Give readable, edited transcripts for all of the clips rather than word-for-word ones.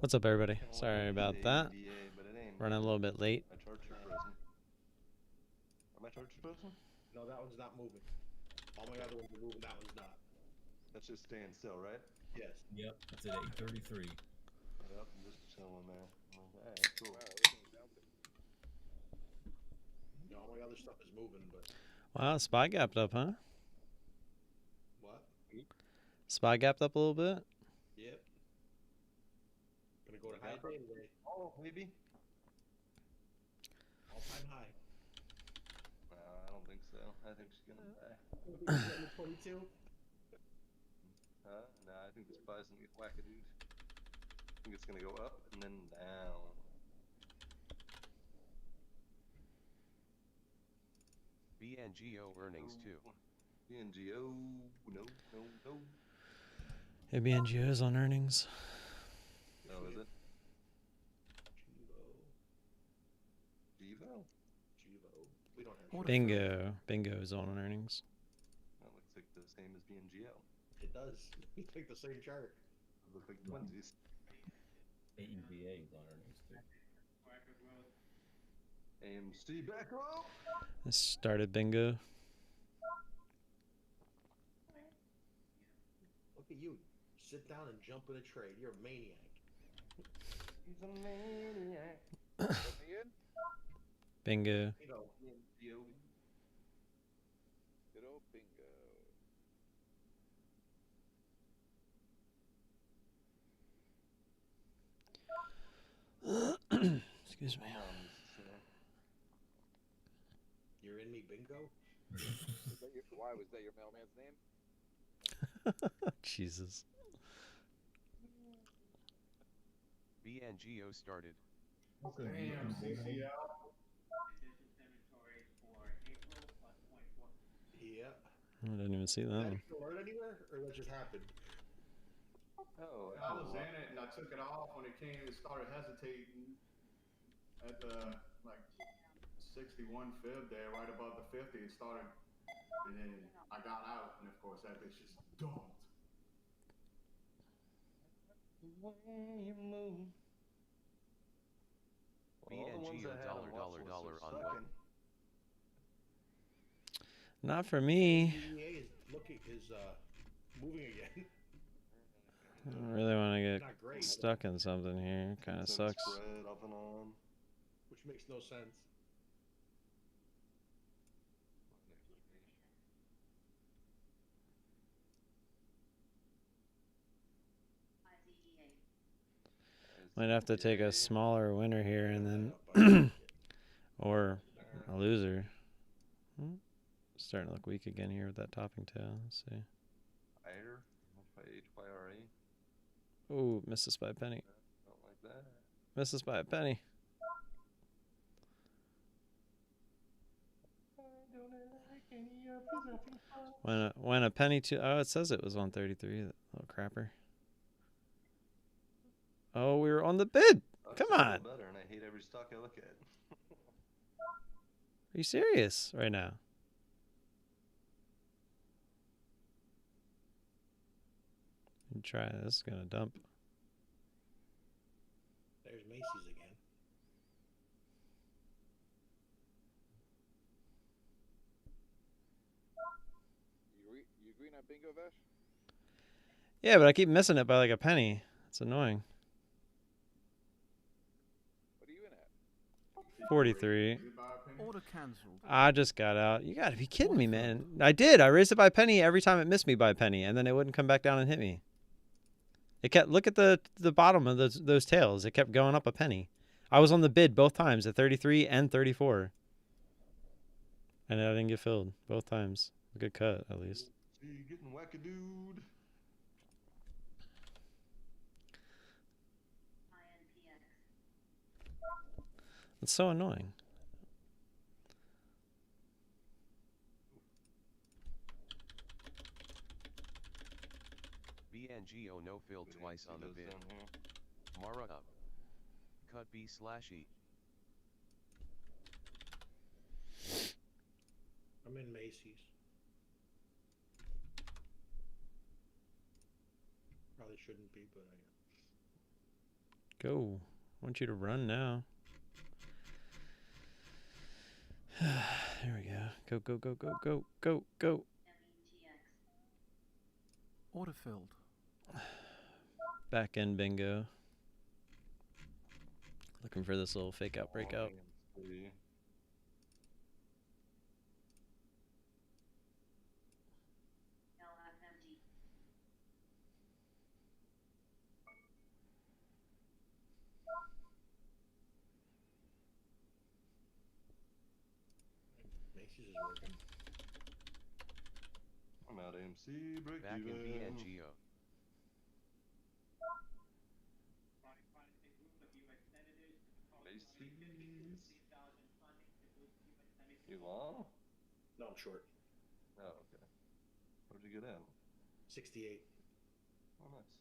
What's up, everybody? Sorry about that. Running a little bit late. My torture prison. Am I torture prison? No, that one's not moving. All my other ones are moving. That one's not. That's just staying still, right? Yes. Yep, it's at 8:33. Yep, I'm just chilling there. Alright, cool. No, all my other stuff is moving, but Wow, SPY gapped up, huh? what? SPY gapped up a little bit. Yep. Gonna go to high day today. Oh, maybe? All-time high. I don't think so. I think she's gonna die. 22. Nah, I think this spy's gonna get wackadooed. I think it's gonna go up and then down. BNGO earnings too. BNGO, no. Hey, BNGO's on earnings. Oh, is it? Jivo. Jivo? We don't have Bingo. Bingo's on earnings. That looks like the same as BNGO. It does. We take the same chart. Look like twinsies. AEVA is on earnings too. AMC back up! This started bingo. Look at you. Sit down and jump in a trade. You're a maniac. He's a maniac. Bingo. You know. BNGO. Good old bingo. Excuse me. You're in me, bingo? Why was that your mailman's name? Jesus. BNGO started. Damn, CCL. Yep. I didn't even see that Did one. that alert anywhere? Or that just happened? Oh, I was in it and I took it off when it came and started hesitating at the like 61 fib there, right above the 50. It started, and then I got out, and of course that bitch just dumped. BNGO dollar on what? Not for me. EA is moving again. I don't really want to Not get great. stuck in something here. Kind of sucks. Spread off and on. Which makes no sense. Might have to take a smaller winner here and Yeah, then, or a loser. Starting to look weak again here with that topping tail. Let's see. Higher. HYRA. Oh, missed us by a penny. Don't like that. Missed us by a penny. When a penny to, oh, it says it was on 33, that little crapper. Oh, we were on the bid. Come on. Better, and I hate every stock I look at. Are you serious right now? Try this. Is gonna dump. There's Macy's again. You green on bingo, Vesh? Yeah, but I keep missing it by like a penny. It's annoying. What are you in at? 43. Order cancelled. I just got out. You gotta be kidding me, man. I did. I raised it by a penny every time it missed me by a penny, and then it wouldn't come back down and hit me. It kept, look at the bottom of those tails. It kept going up a penny. I was on the bid both times at 33 and 34. And I didn't get filled both times. A good cut, at least. See, you getting wackadood. It's so annoying. BNGO no filled twice on the bid. Mara up. Cut B/E. I'm in Macy's. Probably shouldn't be, but I am. Go. I want you to run now. There we go. Go, go, go, go, go, go, go. Order filled. Back end bingo. Looking for this little fake out breakout. AMC. Macy's is working. I'm out AMC, break Back in even. BNGO. Macy's. You long? No, I'm short. Oh, okay. Where'd you get in? 68. Oh, nice.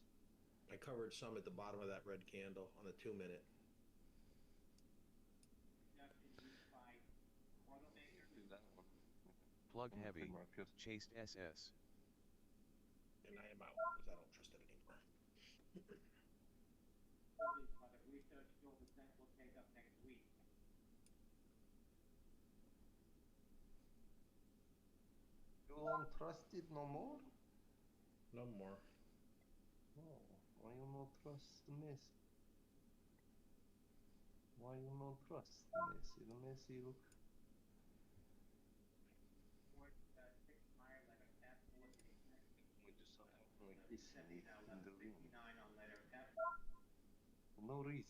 I covered some at the bottom of that red candle on the 2-minute. Do that one. Plug On the heavy. pre-market. Chased SS. And I am out because I don't trust it anymore. You don't trust it no more? No more. No. Why you not trust the Messi? Why you not trust the Messi? The Messi look. We just saw him like kissing it in the room. For no reason.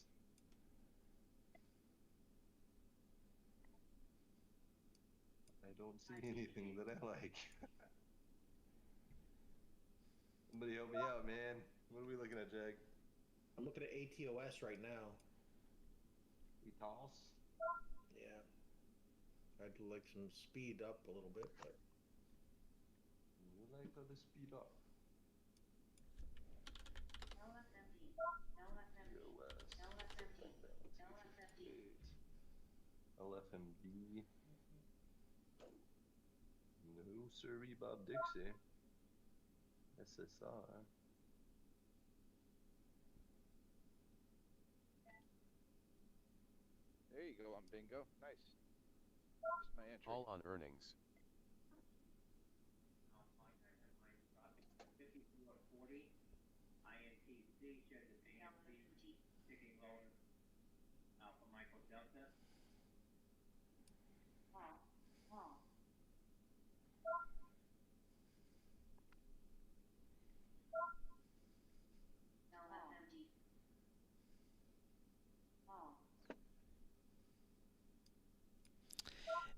I don't see anything that I like. Somebody help me out, man. What are we looking at, Jag? I'm looking at ATOS right now. Etos? Yeah. I'd like some speed up a little bit, but You like how the speed up? LFMD. No siree, Bob Dixie. SSR. There you go on bingo. Nice. Just my entry. All on earnings.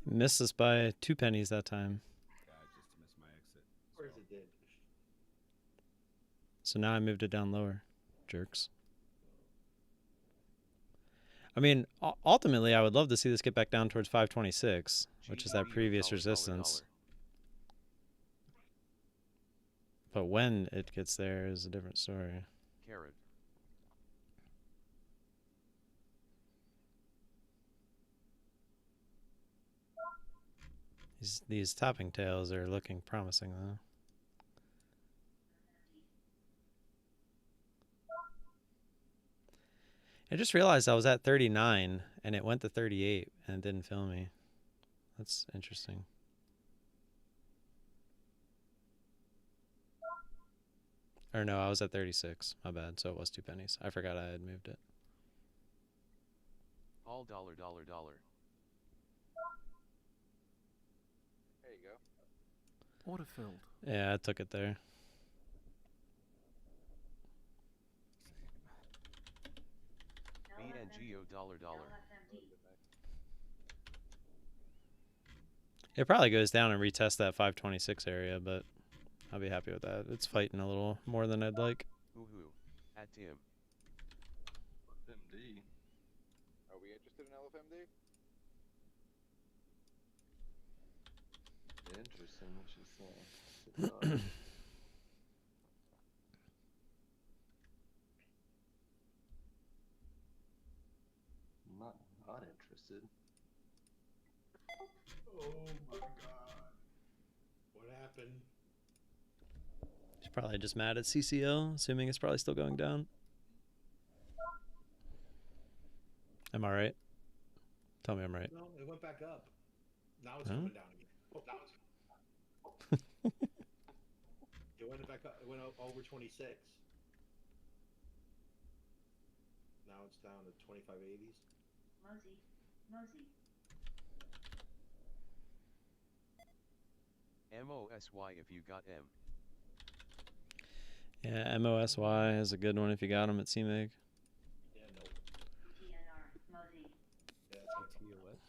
Missed us by 2 pennies that time. Yeah, I just missed my exit. where's it did? So now I moved it down lower. Jerks. I mean, ultimately, I would love to see this get back down towards 526, which is that GBO previous dollar, resistance. dollar. But when it gets there is a different story. Carrot. These topping tails are looking promising, though. I just realized I was at 39, and it went to 38, and it didn't fill me. That's interesting. Or no, I was at 36. My bad. So it was 2 pennies. I forgot I had moved it. All dollar, dollar, dollar. There you go. Order filled. Yeah, I took it there. BNGO dollar, dollar. It probably goes down and retests that 526 area, but I'll be happy with that. It's fighting a little more than I'd like. Hoo-hoo. At Tim. MD. Are we interested in LFMD? Interesting what you say. Not interested. Oh my god. What happened? He's probably just mad at CCL, assuming it's probably still going down. Am I right? Tell me I'm right. No, it went back up. Now it's Huh? coming down again. Oh, now it's. It went back up. It went over 26. Now it's down to 2580s. MOSY if you got M. Yeah, MOSY is a good one if you got them at CMEG. Yeah, no. Yeah, TOS.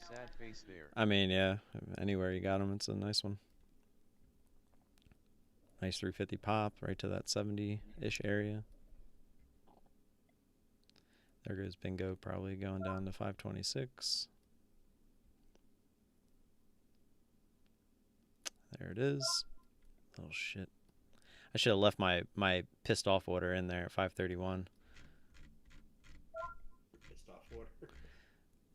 Sad face there. I mean, yeah, anywhere you got them, it's a nice one. Nice 350 pop right to that 70-ish area. There goes BNGO probably going down to 526. There it is. Little shit. I should have left my pissed off order in there at 531. Pissed off order.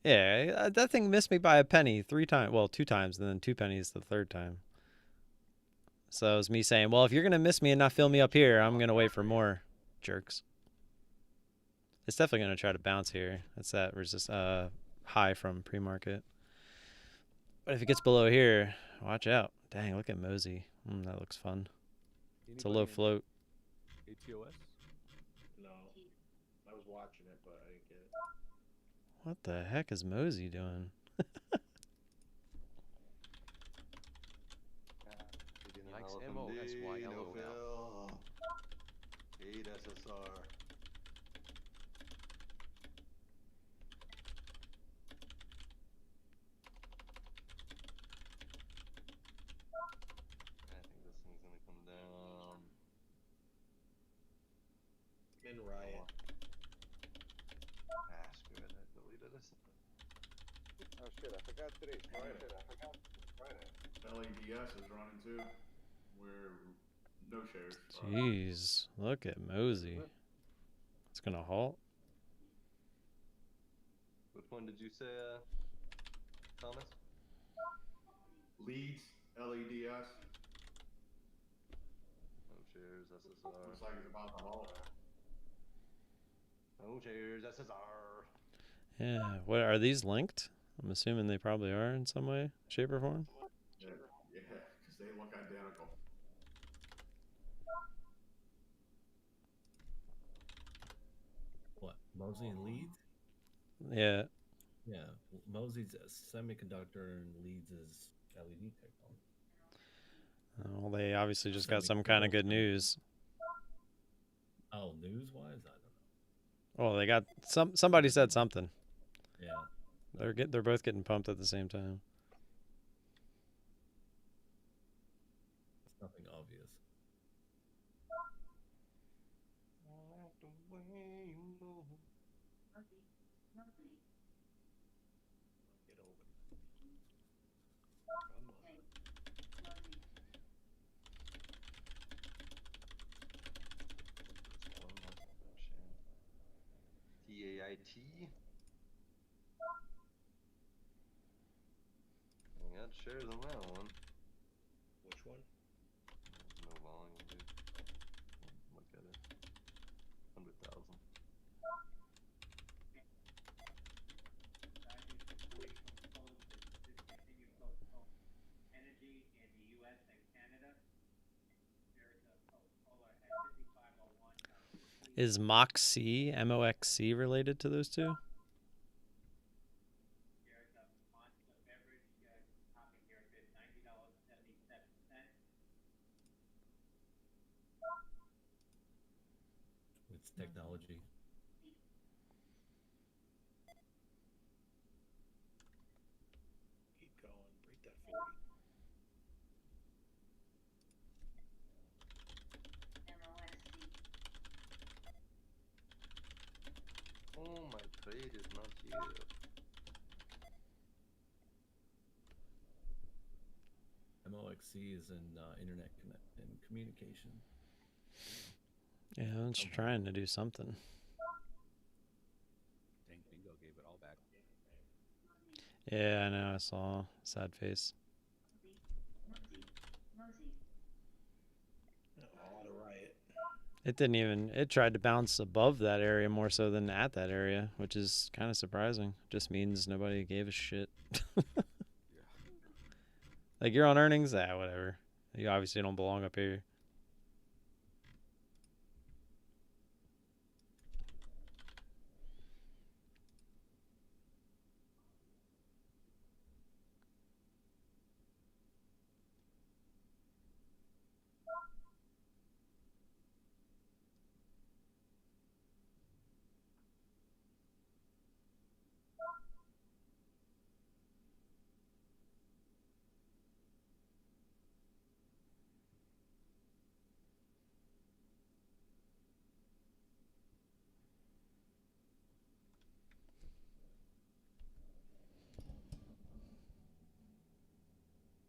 Yeah, that thing missed me by a penny 3 times. Well, 2 times, and then 2 pennies the 3rd time. So it was me saying, well, if you're going to miss me and not fill me up here, I'm going to wait for more, jerks. It's definitely going to try to bounce here. It's that high from pre-market. But if it gets below here, watch out. Dang, look at Mosey. That looks fun. It's a low float. ATOS? No. I was watching it, but I didn't get it. What the heck is Mosey doing? Yikes, MOSYLOL. 8 SSR. I think this thing's gonna come down. In riot. Ah, screw it, I deleted it. Oh shit, I forgot today's Friday. LADS is running too. We're no shares. Jeez, look at Mosey. It's going to halt. Which one did you say, Thomas? Leads, LADS. No shares, SSR. Looks like it's about to haul there. No shares, SSR. Yeah, what are these linked? I'm assuming they probably are in some way, shape, or form. Yeah, because they look identical. What? Mosey and Leeds? Yeah. Yeah. Mosey's a semiconductor and Leeds is LED technology. Well, they obviously just got some kind of good news. Oh, news wise? I don't know. Well, they got somebody said something. Yeah. They're both getting pumped at the same time. It's nothing obvious. Get over it. TAIT. I got shares on that one. Which one? No volume, dude. Look at it. 100,000. Is MOXC, MOXC related to those two? It's technology. Keep going. Break that 40. Oh, my trade is not here. MOXC is in internet and communication. Yeah, it's trying to do something. Dang, Bingo gave it all back. Yeah, I know. I saw. Sad face. All out of riot. It didn't even, it tried to bounce above that area more so than at that area, which is kind of surprising. Just means nobody gave a shit. Like, you're on earnings? Ah, whatever. You obviously don't belong up here.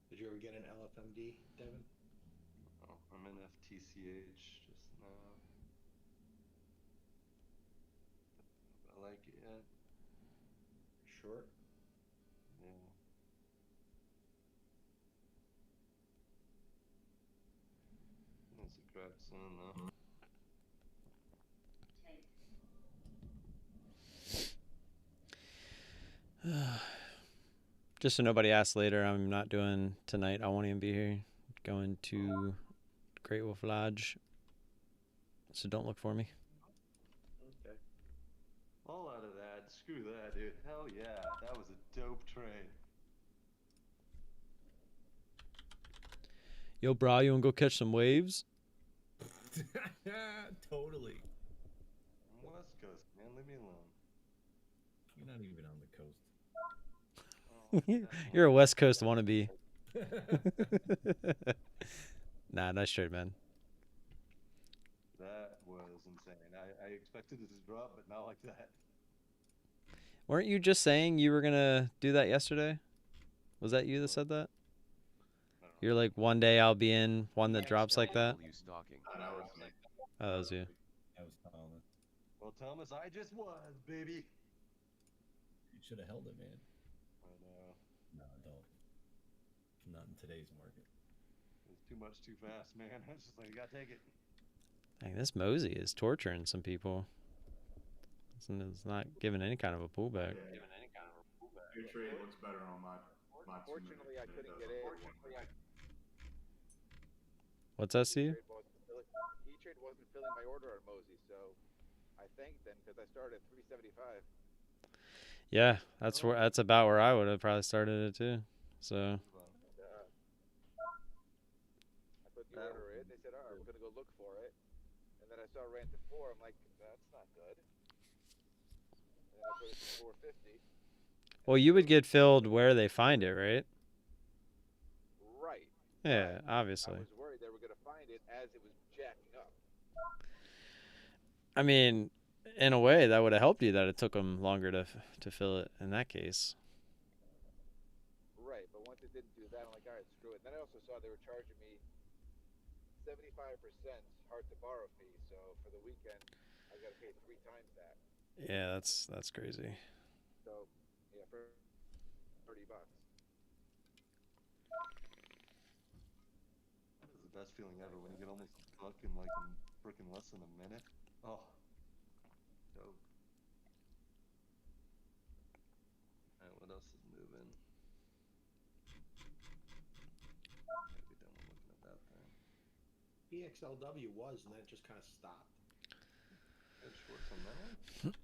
Did you ever get an LFMD, Devin? Oh, I'm in FTCH just now. I like it yet. Short. Yeah. There's a crap soon though. Just so nobody asks later, I'm not doing tonight. I won't even be here. Going to Great Wolf Lodge. So don't look for me. Okay. All out of that. Screw that, dude. Hell yeah. That was a dope trade. Yo, bro, you want to go catch some waves? Totally. I'm West Coast, man. Leave me alone. You're not even on the coast. Oh, You're a West Coast wannabe. Nah, nice trade, man. that was insane. I expected it to drop, but not like that. Weren't you just saying you were going to do that yesterday? Was that you that said that? I don't know. You're like, one day I'll be in one that drops like that? XLW stalking. That was me. Oh, that was you. That was Thomas. Well, Thomas, I just was, baby. You should have held it, man. I know. No, don't. Not in today's market. It was too much too fast, man. I was just like, you gotta take it. Dang, this Mosey is torturing some people. It's not giving any kind of a pullback. Your trade looks better on my 2 minute. Unfortunately, I couldn't get in. What's that, Steve? E-Trade wasn't filling my order on Mosey, so I thanked them because I started at 375. Yeah, that's about where I would have probably started it too. So I put the order in. They said, all right, we're going to go look for it. And then I saw it ran to 4. I'm like, that's not good. And then I put it to 450. well, you would get filled where they find it, right? Right. Yeah, I obviously. was worried they were going to find it as it was jacking up. I mean, in a way, that would have helped you that it took them longer to fill it in that case. Right, but once it didn't do that, I'm like, all right, screw it. Then I also saw they were charging me 75% hard to borrow fee, so for the weekend, I got to pay 3 times that. Yeah, that's crazy. So, yeah, for $30. That was the best feeling ever when you get almost $1 in like freaking less than a minute. Oh, dope. Alright, what else is moving? Gotta be done with looking at that thing. PXLW was, and then it just kind of stopped. Good shorts on that one?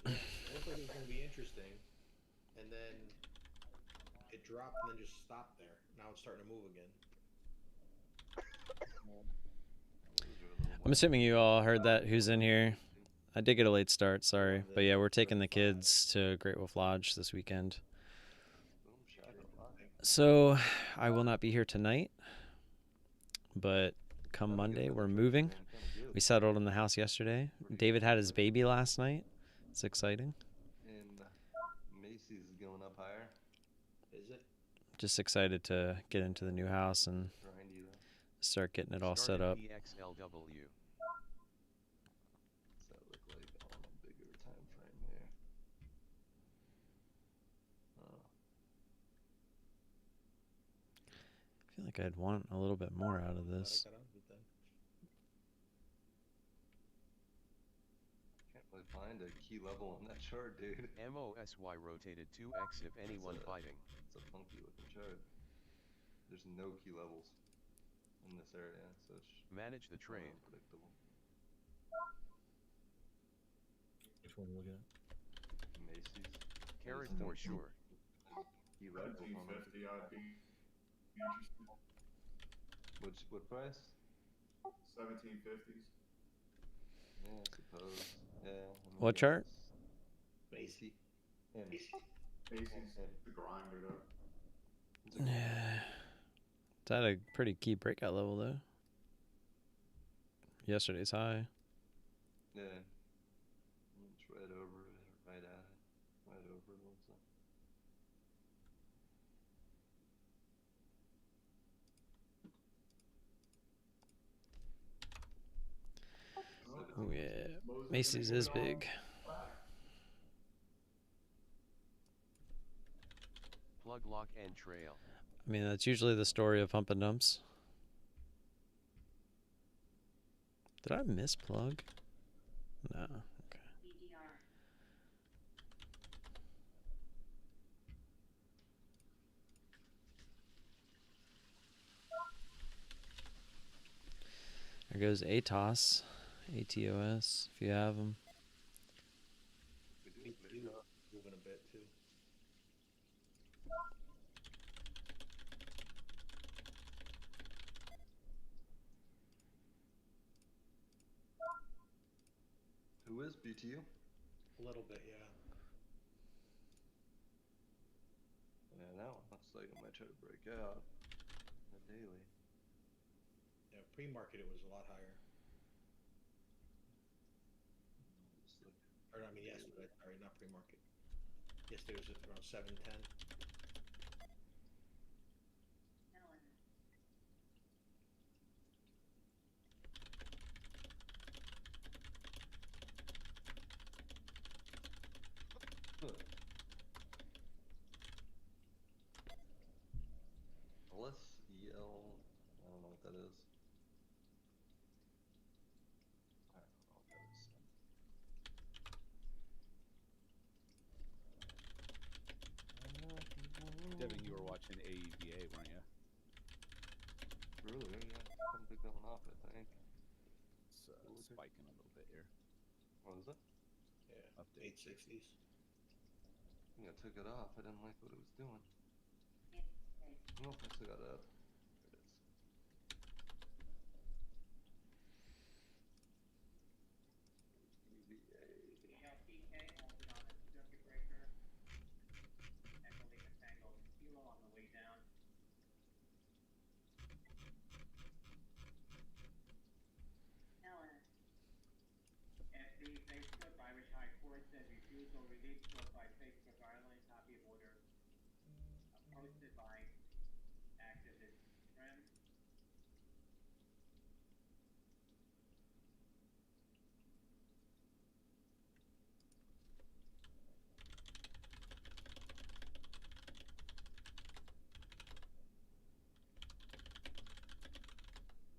It looked like it was going to be interesting, and then it dropped and then just stopped there. Now it's starting to move again. I'm assuming you all heard that. Who's in here? I did get a late start, sorry. But yeah, we're taking the kids to Great Wolf Lodge this weekend. Boom, shakalaka. So I will not be here tonight, but come Monday, we're moving. We settled in the house yesterday. David had his baby last night. It's exciting. And Macy's is going up higher. Is it? Just excited to get into the new house and Grindy though. start getting it all set Started up. BXLW. What's that look like on a bigger time frame here? Oh, I feel like I'd want a little bit more out of Glad I this. got on with that. find a key level on that chart, dude. MOSY rotated 2x if anyone fighting. It's a funky looking chart. There's no key levels in this area, so it's Manage the kinda trade. unpredictable. Which one are you looking at? Macy's. Carrot There's no for sure. key levels on it. 1750, I'd be interested. What price? 1750s. Yeah, I suppose. Yeah. I mean, What chart? Macy. And Macy's the grinder though. Yeah. It's at a pretty key breakout level though. Yesterday's high. yeah. It's right over it, right at it. Right over it also. Oh yeah. Moses Macy's gonna is get all big. back. Plug lock and trail. I mean, that's usually the story of pump and dumps. Did I miss plug? No. Okay. There goes ATOS. ATOS, if you have them. Me too. Moving a bit too. Who is BTU? A little bit, yeah. Yeah, that one looks like it might try to break out. The daily. Yeah, pre-market it was a lot higher. Just look. Or I mean yesterday, sorry, not pre-market. Yesterday was at around 710. LSEL, I don't know what that is. I don't know what that is. Devin, you were watching AEVA, weren't you? Really? Yeah, it's kind of going off, I think. It's spiking a little bit here. What was it? Yeah, Update. 860s. I think I took it off. I didn't like what it was doing. I don't know if I still got it up. There it is. EVA.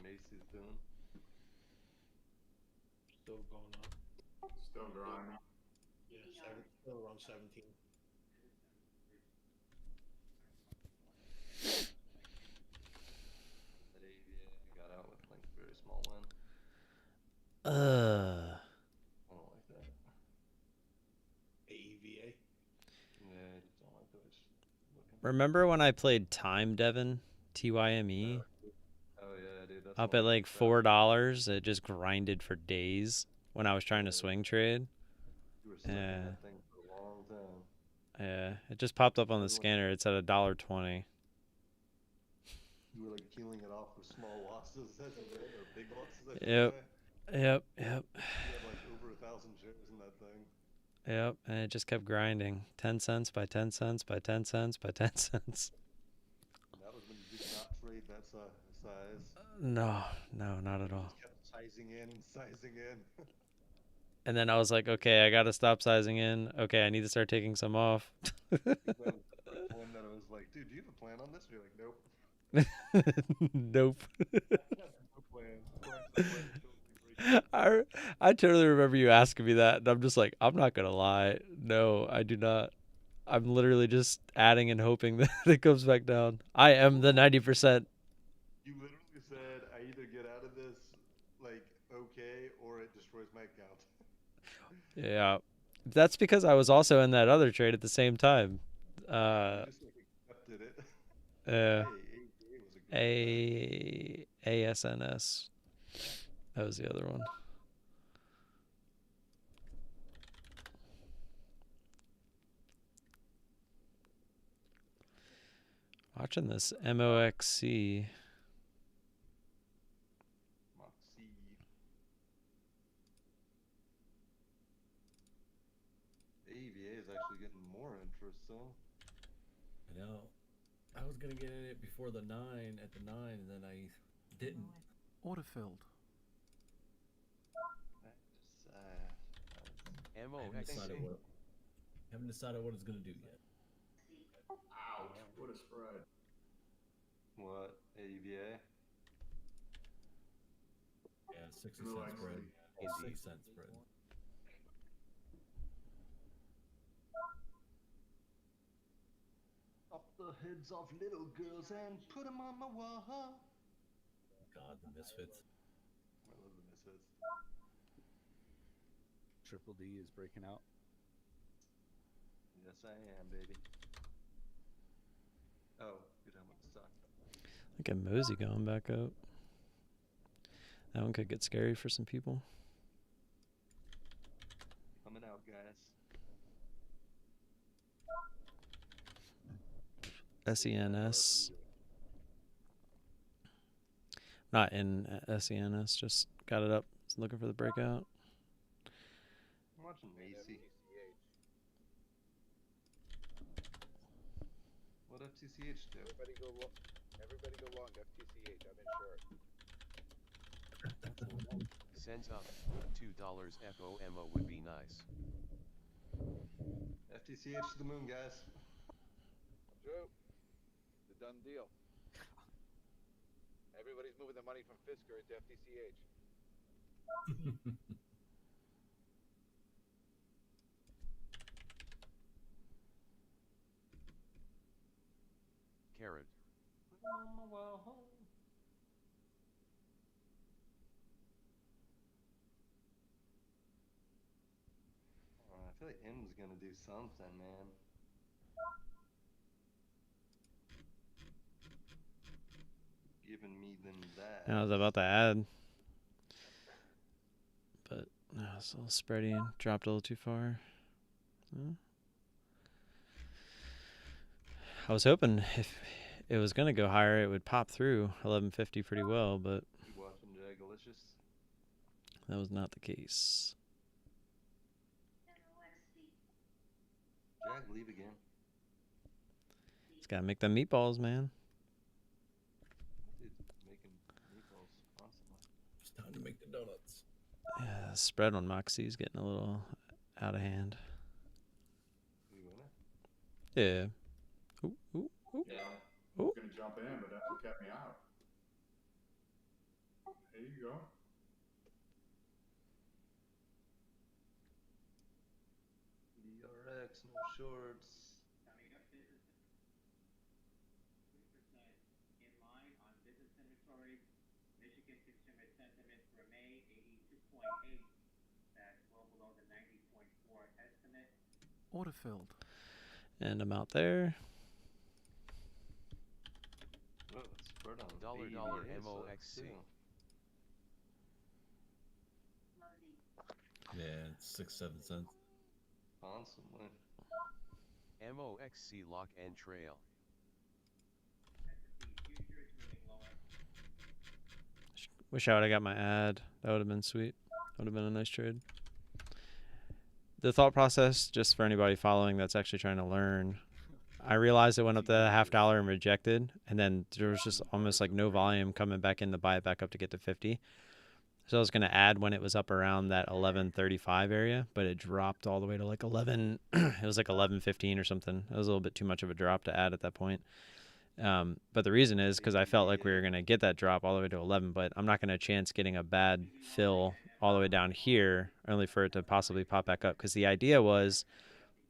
Macy's doing. Still going up. Still grinding. Yeah, still around 17. That AVA got out with like a very small win. I don't like that. AEVA. Yeah, I just don't like the way it's looking. Remember when I played Time, Devin? TYME? Oh yeah, dude. That's Up one at of like the crap. $4. It just grinded for days. when I was trying to swing trade. You were stuck in Yeah. that thing for a long time. Yeah, it just popped up on the scanner. It's at $1.20. You were like peeling it off for small losses as you went, or big losses I should Yep. say. Yep. You had like over 1,000 shares in that thing. Yep. And it just kept grinding. 10 cents by 10 cents by 10 cents by 10 cents. And that was when you did not trade that size. No, not at You all. just kept sizing in and sizing in. And then I was like, okay, I got to stop sizing in. Okay, I need to start taking some off. That was the first one that I was like, dude, do you have a plan on this? And you're like, nope. Nope. No plan. I totally remember you asking me that, and I'm just like, I'm not gonna lie. No, I do not. I'm literally just adding and hoping that it comes back down. I am the 90%. You literally said, I either get out of this like okay, or it destroys my account. Yeah, that's because I was also in that other trade at the same time. You just like accepted it. Uh, Hey, it was a good ASNS. That was the other one. Watching this MOXC. MOXC. AVA is actually getting more interesting. I know. I was gonna get in it before the 9 at the 9, and then I didn't. Order filled. MOXC. Haven't decided what it's gonna do yet. Ouch, what a spread. What? AVA? Yeah, 60 Ooh, cent I spread. see. 6 cent spread. Up the heads of little girls and put them on my wall. God, the misfits. I love the misfits. Triple D is breaking out. Yes, I am, baby. Oh, you're talking about the stock. Look at Mosey going back up. That one could get scary for some people. Coming out, guys. SENS. Not in SENS, just got it up. Looking for the breakout. I'm watching Macy. What FTCH do? Everybody go long FTCH. I'm in short. Sends up $2 FOMO would be nice. FTCH to the moon, guys. True. The done deal. Everybody's moving the money from Fisker into FTCH. Carrot. I feel like M's gonna do something, man. Giving me them that. I was about to add. But no, it's a little spready and dropped a little too far. I was hoping if it was going to go higher, it would pop through 1150 pretty well, but You watching Jagalicious? that was not the case. Jag, leave again. It's got to make them meatballs, man. Dude, making meatballs constantly. It's time to make the donuts. Yeah, the spread on MOXC is getting a little out of hand. We winning? Yeah. Ooh, ooh, ooh. Yeah, I Ooh. was gonna jump in, but that's what kept me out. There you go. DRX, no shorts. Order filled. And I'm out there. Whoa, it's spread on Dollar AVA dollar sucks, MOXC. too. Yeah, 6, 7 cents. Constantly. MOXC lock and trail. Wish I would have got my ad. That would have been sweet. Would have been a nice trade. The thought process, just for anybody following that's actually trying to learn, I realized it went up to $0.50 and rejected, and then there was just almost like no volume coming back in to buy it back up to get to 50. So I was going to add when it was up around that 11.35 area, but it dropped all the way to like 11. It was like 11.15 or something. It was a little bit too much of a drop to add at that point. But the reason is because I felt like we were going to get that drop all the way to 11, but I'm not going to chance getting a bad fill all the way down here only for it to possibly pop back up. Because the idea was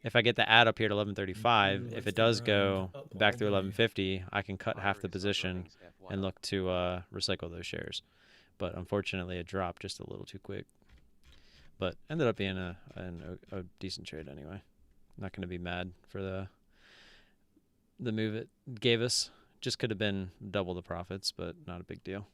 if I get the add up here to 11.35, if it does go back through 11.50, I can cut half the position and look to recycle those shares. But unfortunately, it dropped just a little too quick. But ended up being a decent trade anyway. Not going to be mad for the move it gave us. Just could have been double the profits, but not a big deal.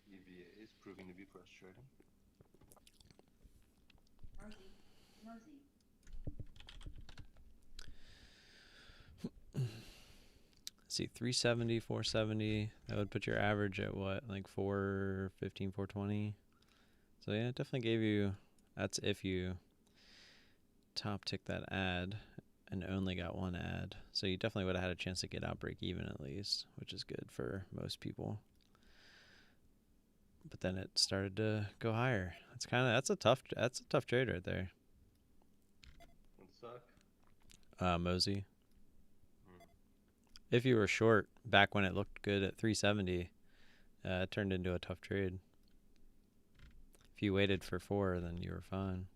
EVA is proving to be frustrating. See, 370, 470. That would put your average at what, like 415, 420. So yeah, it definitely gave you. That's if you top tick that ad and only got one ad. So you definitely would have had a chance to get out break even at least, which is good for most people. But then it started to go higher. That's a tough trade right there. Would suck. Mosey. If you were short back when it looked good at 370, it turned into a tough trade. If you waited for 4, then you were fine.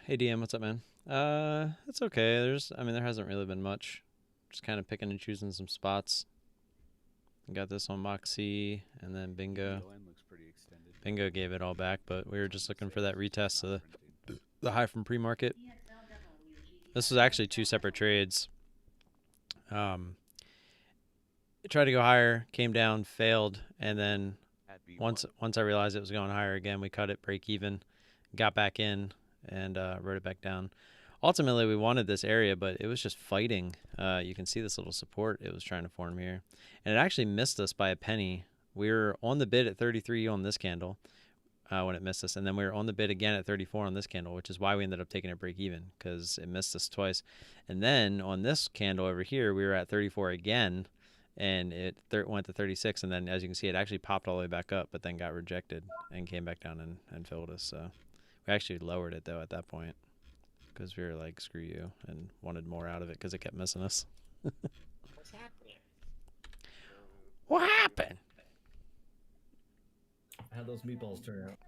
Hey DM, what's up, man? It's okay. There hasn't really been much. Just kind of picking and choosing some spots. Got this on MOXC and then BNGO. Looks pretty extended. BNGO gave it all back, but we were just looking for that retest of the high from pre-market. This was actually 2 separate trades. It tried to go higher, came down, failed, and then once I realized it was going higher again, we cut it break even, got back in, and wrote it back down. Ultimately, we wanted this area, but it was just fighting. You can see this little support it was trying to form here. And it actually missed us by a penny. We were on the bid at 33 on this candle when it missed us. And then we were on the bid again at 34 on this candle, which is why we ended up taking it break even, because it missed us twice. And then on this candle over here, we were at 34 again, and it went to 36. And then, as you can see, it actually popped all the way back up, but then got rejected and came back down and filled us. So we actually lowered it, though, at that point, because we were like, screw you, and wanted more out of it because it kept missing us. What's happening? What happened? How'd those meatballs turn out?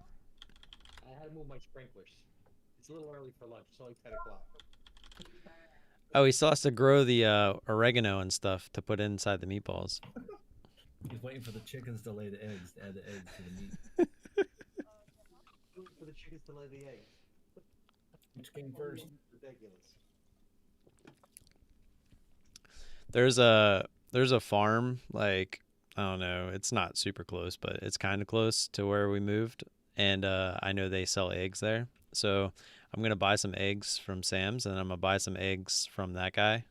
I had to move my sprinklers. It's a little early for lunch. It's only 10 o'clock. Oh, he still has to grow the oregano and stuff to put inside the meatballs. He's waiting for the chickens to lay the eggs, to add the eggs to the meat. For the chickens to lay the eggs. Which came first? Ridiculous. There's a farm, like, I don't know, it's not super close, but it's kind of close to where we moved, and I know they sell eggs there. So I'm gonna buy some eggs from Sam's, and I'm gonna buy some eggs from that guy,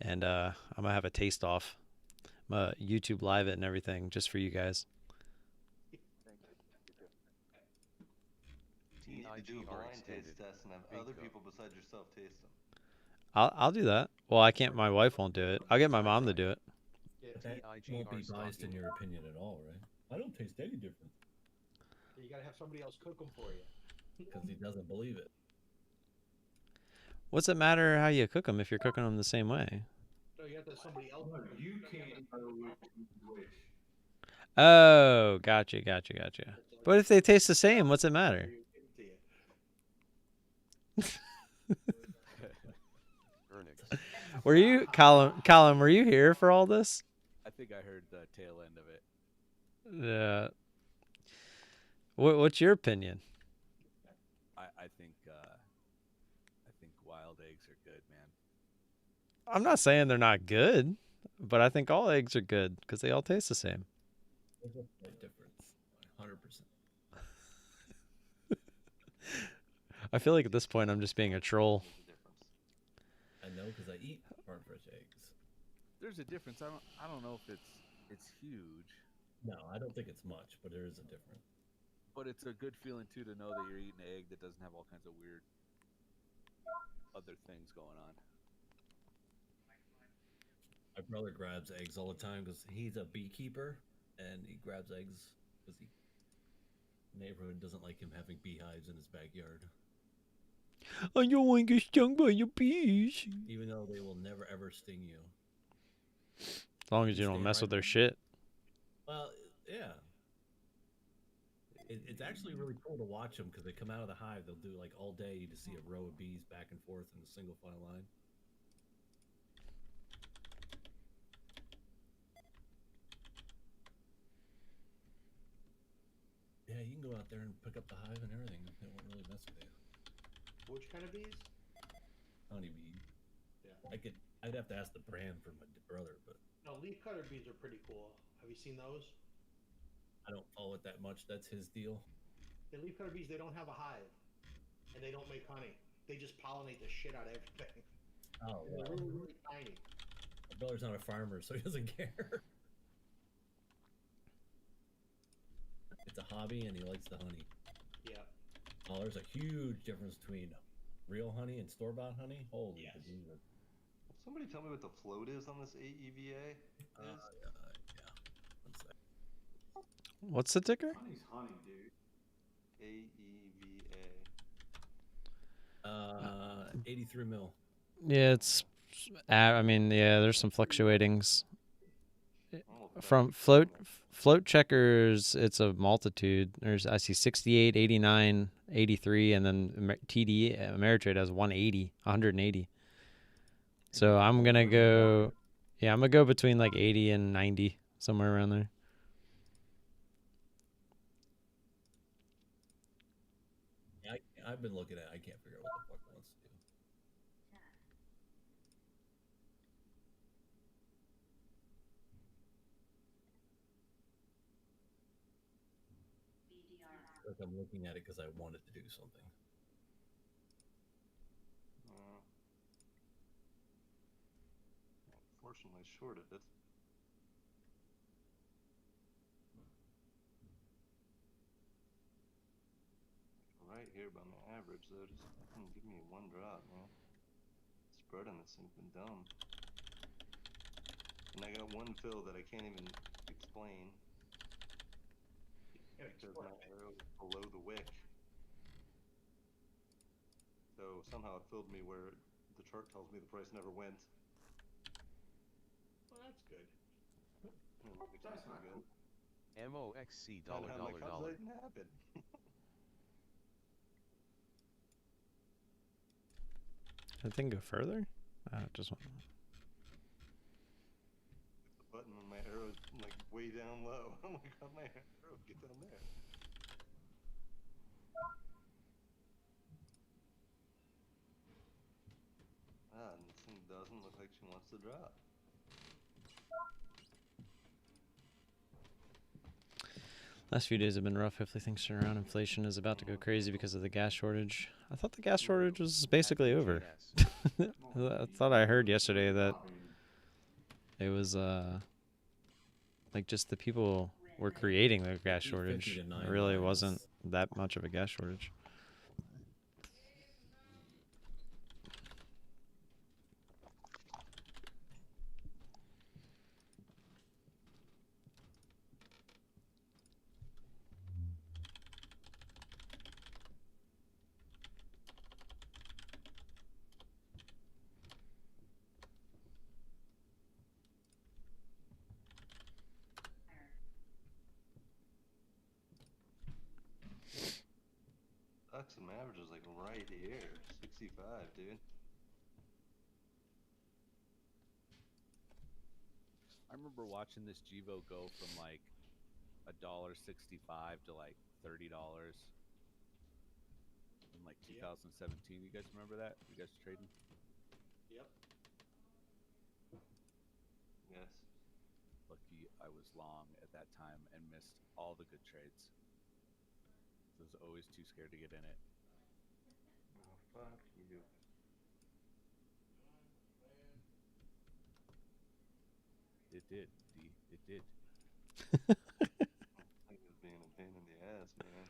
and I'm gonna have a taste off. I'm gonna YouTube live it and everything just for you guys. to do a BNGO blind extended. taste test and have Big other cup. people besides yourself taste them. I'll do that. Well, I can't. My wife won't do it. I'll get my mom to do it. Yeah, But that won't be biased in your opinion at all, right? I don't taste any different you gotta have somebody else cook them for you. because he doesn't believe it. What's it matter how you cook them if you're cooking them the same way? No, you have to have somebody else. No, you can't know which you wish. Oh, gotcha. But if they taste the same, what's it matter? Ernix. Were you, Colin? Were you here for all this? I think I heard the tail end of it. Yeah. What's your opinion? I think wild eggs are good, man. I'm not saying they're not good, but I think all eggs are good because they all taste the same. There's a slight difference, 100%. I feel like at this point I'm just being a troll. There's a difference. I know because I eat farm fresh eggs. There's a difference. I don't know if it's huge, No, I don't think it's much, but there is a difference. but it's a good feeling too to know that you're eating an egg that doesn't have all kinds of weird other things going on. My brother grabs eggs all the time because he's a beekeeper, and he grabs eggs because the neighborhood doesn't like him having beehives in his backyard. I don't want to get stung by your bees. Even though they will never ever sting you. As long as you don't Stay mess right with their there. shit. Well, yeah. It's actually really cool to watch them because they come out of the hive. They'll do like all day to see a row of bees back and forth in a single file line. Yeah, you can go out there and pick up the hive and everything. They won't really mess with you. Which kind of bees? Honeybee. Yeah. I'd have to ask the brand for my brother, but No, leaf cutter bees are pretty cool. Have you seen those? I don't follow it that much. That's his deal. The leaf cutter bees, they don't have a hive, and they don't make honey. They just pollinate the shit out of everything. Oh, And they're really, really tiny. my brother's not a farmer, so he doesn't care. It's a hobby, and he likes the honey. Yeah. Oh, there's a huge difference between real honey and store-bought honey. Holy Yes. bejesus. Somebody tell me what the float is on this AEVA. Yeah. One sec. What's the ticker? Honey's honey, dude. AEVA. 83 mil. Yeah, it's. I mean, yeah, there's some fluctuatings. From float checkers, it's a multitude. I see 68, 89, 83, and then TD Ameritrade has 180. So I'm gonna go. Yeah, I'm gonna go between like 80 and 90, somewhere around there. Yeah, I've been looking at it. I can't figure out what the fuck it wants to do. Like I'm looking at it because I wanted to do something. Unfortunately, shorted it. Right here by my average, though, just give me one drop, man. Spread on this thing's been dumb. And I got one fill that I can't even explain. Because my arrow is below the wick. So somehow it filled me where the chart tells me the price never went. Well, that's good. That's not good. MOXC I'm like, $. how did that happen? I think go further. Just one. The button on my arrow is like way down low. I'm like, how'd my arrow get down there? And this thing doesn't look like she wants to drop. Last few days have been rough. Hopefully things turn around. Inflation is about to go crazy because of the gas shortage. I thought the gas shortage was basically over. I thought I heard yesterday that it was like just the people were creating the gas shortage. It really wasn't that much of a gas shortage. Maximum average is like right here, 65, dude. I remember watching this Givo go from like $1.65 to like $30 in like 2017. You guys remember that? You guys trading? Yep. Yes. Lucky I was long at that time and missed all the good trades. I was always too scared to get in it. Oh, fuck you. It did, D. It did. I was being a pain in the ass, man.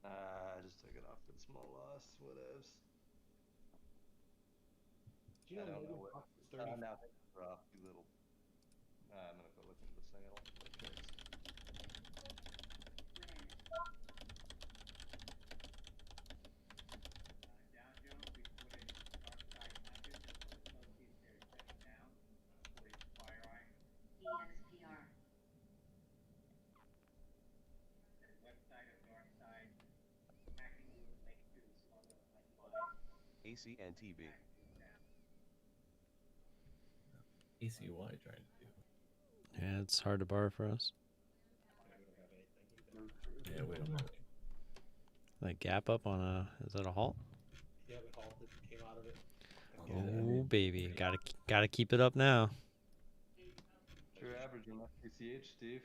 I just took it off for the small loss. Whatevs. Do you know I don't Logan know what. Fox is 30? Now drop, you little. I'm gonna go look into the sale. AC and TB. ACY trying to do. Yeah, it's hard to borrow for us. Yeah, we don't know. Like gap up on a, is that a halt? Yeah, we halted, came out of it. Oh baby, gotta keep it up now. Your average on FTCH, Steve.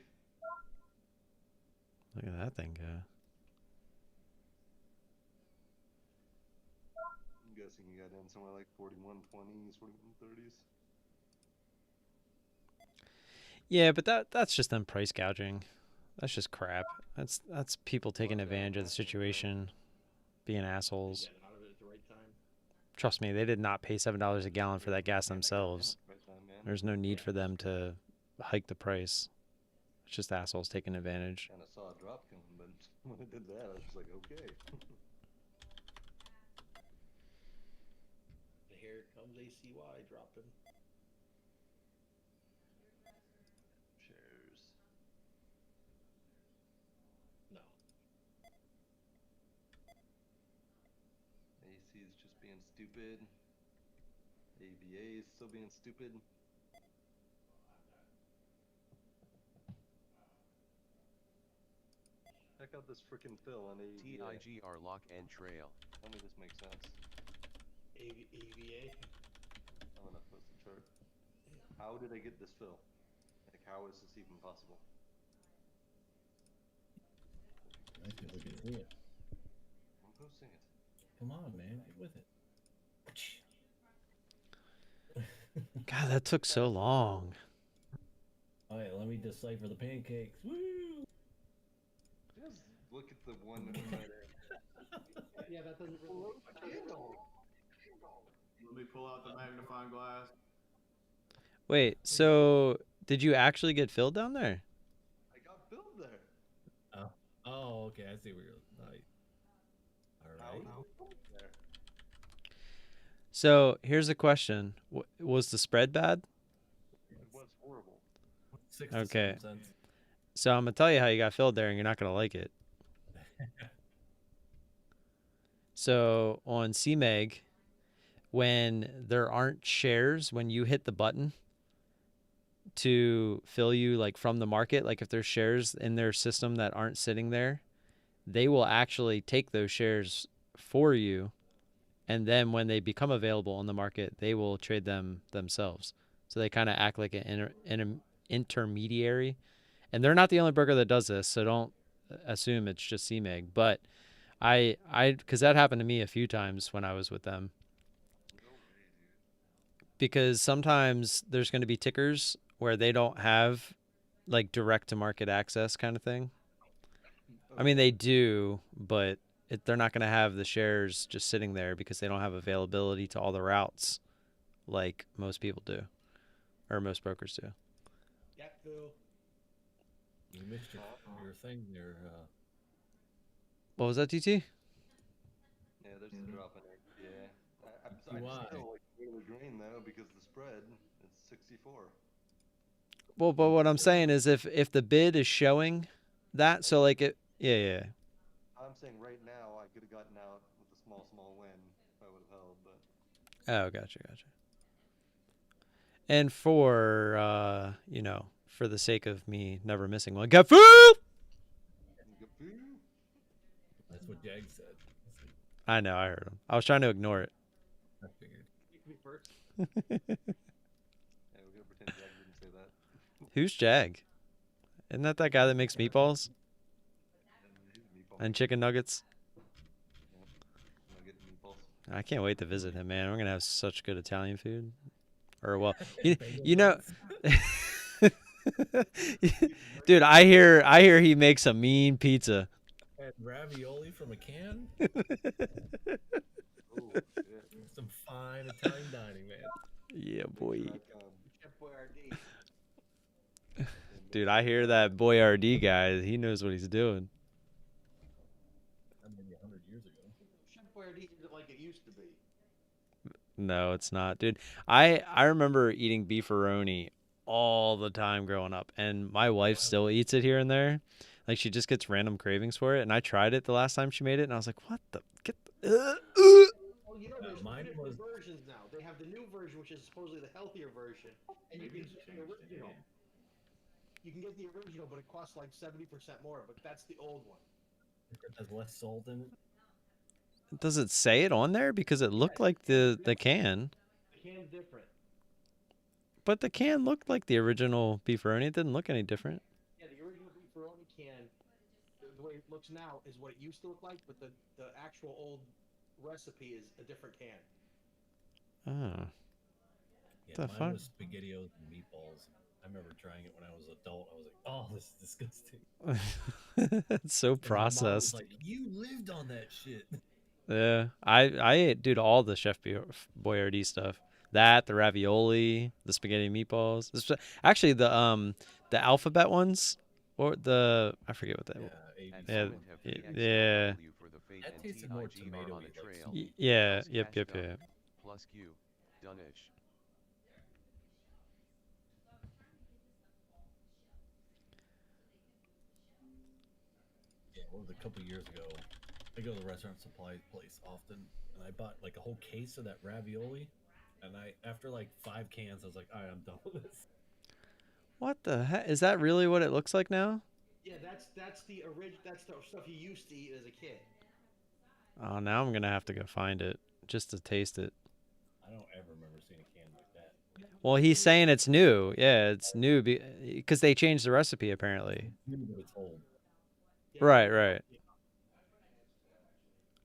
Look at that thing go. I'm guessing you got in somewhere like 41.20s, 41.30s. Yeah, but that's just them price gouging. That's just crap. That's people taking advantage of the situation, being assholes. Getting out of it at the right time. Trust me, they did not pay $7 a gallon for that gas themselves. Right time, man. There's no need for them to hike the price. It's just assholes taking advantage. Kind of saw a drop coming, but when it did that, I was just like, okay. And here comes ACY dropping. Shares. No. AC is just being stupid. ABA is still being stupid. Check out this freaking fill on ABA. TIGR lock and trail. Tell me this makes sense. AVA? I'm gonna post the chart. How did I get this fill? Like, how is this even possible? I can look at it. I'm posting it. Come on, man, get with it. God, that took so long. All right, let me decipher the pancakes. Woo! Just look at the one right there. Yeah, that doesn't really. Let me pull out the magnifying glass. Wait, so did you actually get filled down there? I got filled there. Oh, okay, I see where you're. Right. All right. There. So here's a question: was the spread bad? It was horrible. 6 to Okay. 7 cents. So I'm gonna tell you how you got filled there, and you're not gonna like it. So on CMEG, when there aren't shares, when you hit the button to fill you like from the market, like if there's shares in their system that aren't sitting there, they will actually take those shares for you, and then when they become available on the market, they will trade them themselves. So they kind of act like an intermediary, and they're not the only broker that does this, so don't assume it's just CMEG. But I because that happened to me a few times when I was with them. Because sometimes there's going to be tickers where they don't have like direct to market access kind of thing. I mean, they do, but they're not going to have the shares just sitting there because they don't have availability to all the routes like most people do, or most brokers do. Yeah, Phil. You missed your thing there. What was that, TT? Yeah, there's a drop in there. Yeah. I Why? still like really green though because the spread is 64. Well, but what I'm saying is if the bid is showing that, so like it, yeah. I'm I'm saying right now I could have gotten out with a small win if I would have held, but Oh, gotcha. And for you know, for the sake of me never missing one, go fool! That's what Jag said. I know, I heard him. I was trying to ignore it. I figured. yeah, we're gonna pretend Jack didn't say that. Who's Jag? Isn't that guy that makes meatballs and chicken nuggets? Nugget meatballs. I can't wait to visit him, man. We're gonna have such good Italian food. Or well, you know, dude, I hear he makes a mean pizza. And ravioli from a can. Oh shit. Some fine Italian dining, man. Yeah, boy. Chef Boyardee. Dude, I hear that Boyardee guy. He knows what he's doing. That maybe 100 years ago. Chef Boyardee isn't like it used to be. No, it's not, dude. I remember eating beefaroni all the time growing up, and my wife still eats it here and there. Like she just gets random cravings for it, and I tried it the last time she made it, and I was like, "What the? Get the." Well, you know, there's mine two different was- versions now. They have the new version, which is supposedly the healthier version, and you can get the original. You can get the original, but it costs like 70% more. But that's the old one. It has less salt in it. Does it say it on there? Because it looked like the can, The can's different. but the can looked like the original beefaroni. It didn't look any different. Yeah, the original beefaroni can, the way it looks now is what it used to look like, but the actual old recipe is a different can. Oh, Yeah, The mine fuck? was SpaghettiOs and meatballs. I remember trying it when I was an adult. I was like, "Oh, this is disgusting." it's so And my mom was processed. like, "You lived on that shit." Yeah, I ate, dude, all the Chef Boyardee stuff. That, the ravioli, the spaghetti meatballs. Actually, the alphabet ones, or I forget what that. Yeah, And Yeah, Summit have yeah. PXW for the Fate That and tasted more TIG are on tomatoey, a like trail. Yeah, Plus yep. Done, Plus Q, Dunish. Yeah, it was a couple years ago. I go to the restaurant supply place often, and I bought like a whole case of that ravioli. And after like 5 cans, I was like, "All right, I'm done with this." What the heck? Is that really what it looks like now? Yeah, that's the That's the stuff you used to eat as a kid. Oh, now I'm gonna have to go find it just to taste it. I don't ever remember seeing a can like that. Well, he's saying it's new. Yeah, it's new because they changed the recipe apparently. But it's old. Yeah, Right.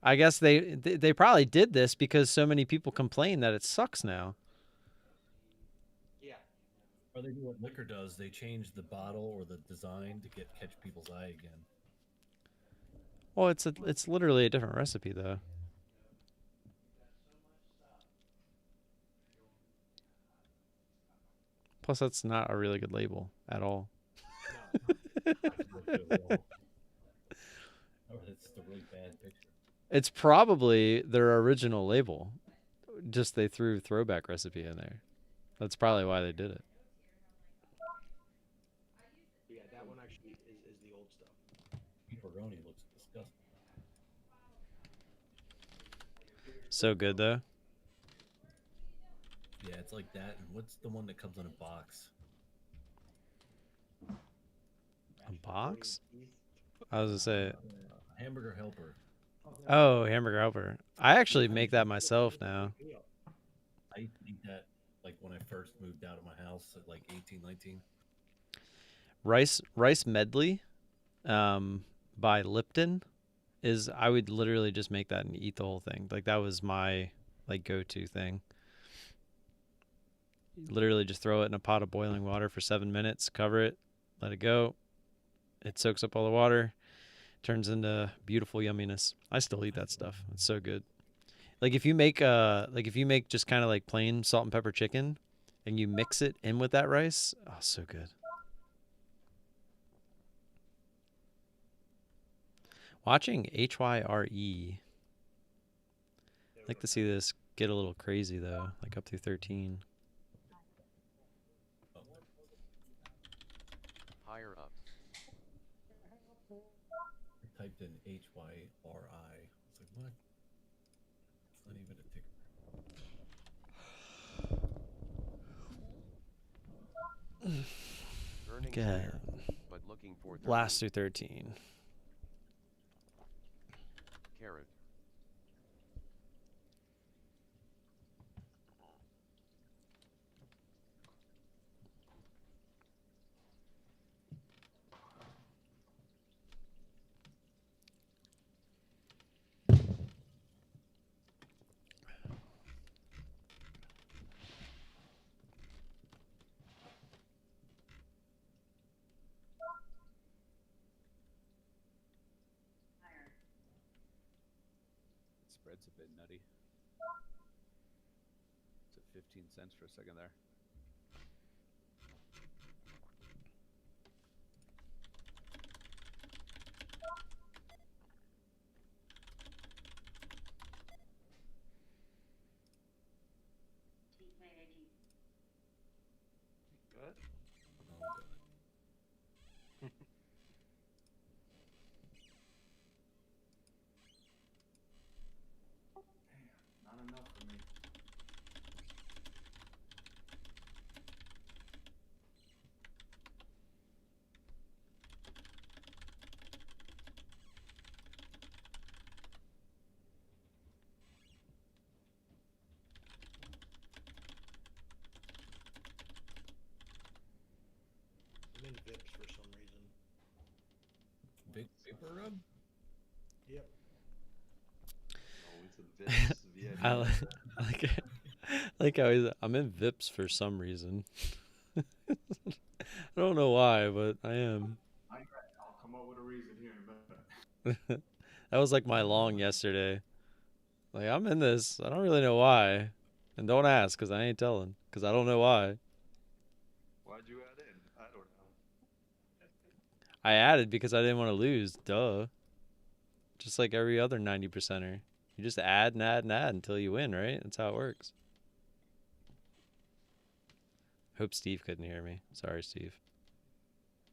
I guess they probably did this because so many people complain that it sucks now. Yeah. Or they do what liquor does. They change the bottle or the design to catch people's eye again. Well, it's literally a different recipe though. Plus, that's not a really good label at all. Or it's the really bad picture. It's probably their original label. Just they threw throwback recipe in there. That's probably why they did it. Yeah, that one actually is the old stuff. Pepperoni looks disgusting. So good though. Yeah, it's like that. And what's the one that comes in a box? A box? I was gonna say, Hamburger Helper. oh, hamburger helper. I actually make that myself now. I used to eat that like when I first moved out of my house at like 18, 19. Rice medley, by Lipton, I would literally just make that and eat the whole thing. Like that was my like go-to thing. Literally just throw it in a pot of boiling water for 7 minutes, cover it, let it go. It soaks up all the water, turns into beautiful yumminess. I still eat that stuff. It's so good. Like if you make just kind of like plain salt and pepper chicken and you mix it in with that rice, oh, so good. Watching HYRE. I'd like to see this get a little crazy though, like up through 13. Higher up. typed in HYRI. It's like, what? It's not even a ticker. Earnings Good. fair, but looking for 13. Blast through 13. Carrot. Spread's a bit nutty. It's at 15 cents for a second there. Good. Oh, God. Not enough for me. I'm in VIPs for some reason. Big paper rub? Yep. Always a VIP. I like it. Like how I'm in VIPs for some reason. I don't know why, but I am. I'll come up with a reason here in a minute. That was like my long yesterday. Like, I'm in this. I don't really know why. And don't ask, because I ain't telling. Because I don't know why. Why'd you add in? I don't know. I added because I didn't want to lose. Duh. Just like every other 90%er. You just add and add and add until you win, right? That's how it works. Hope Steve couldn't hear me. Sorry, Steve.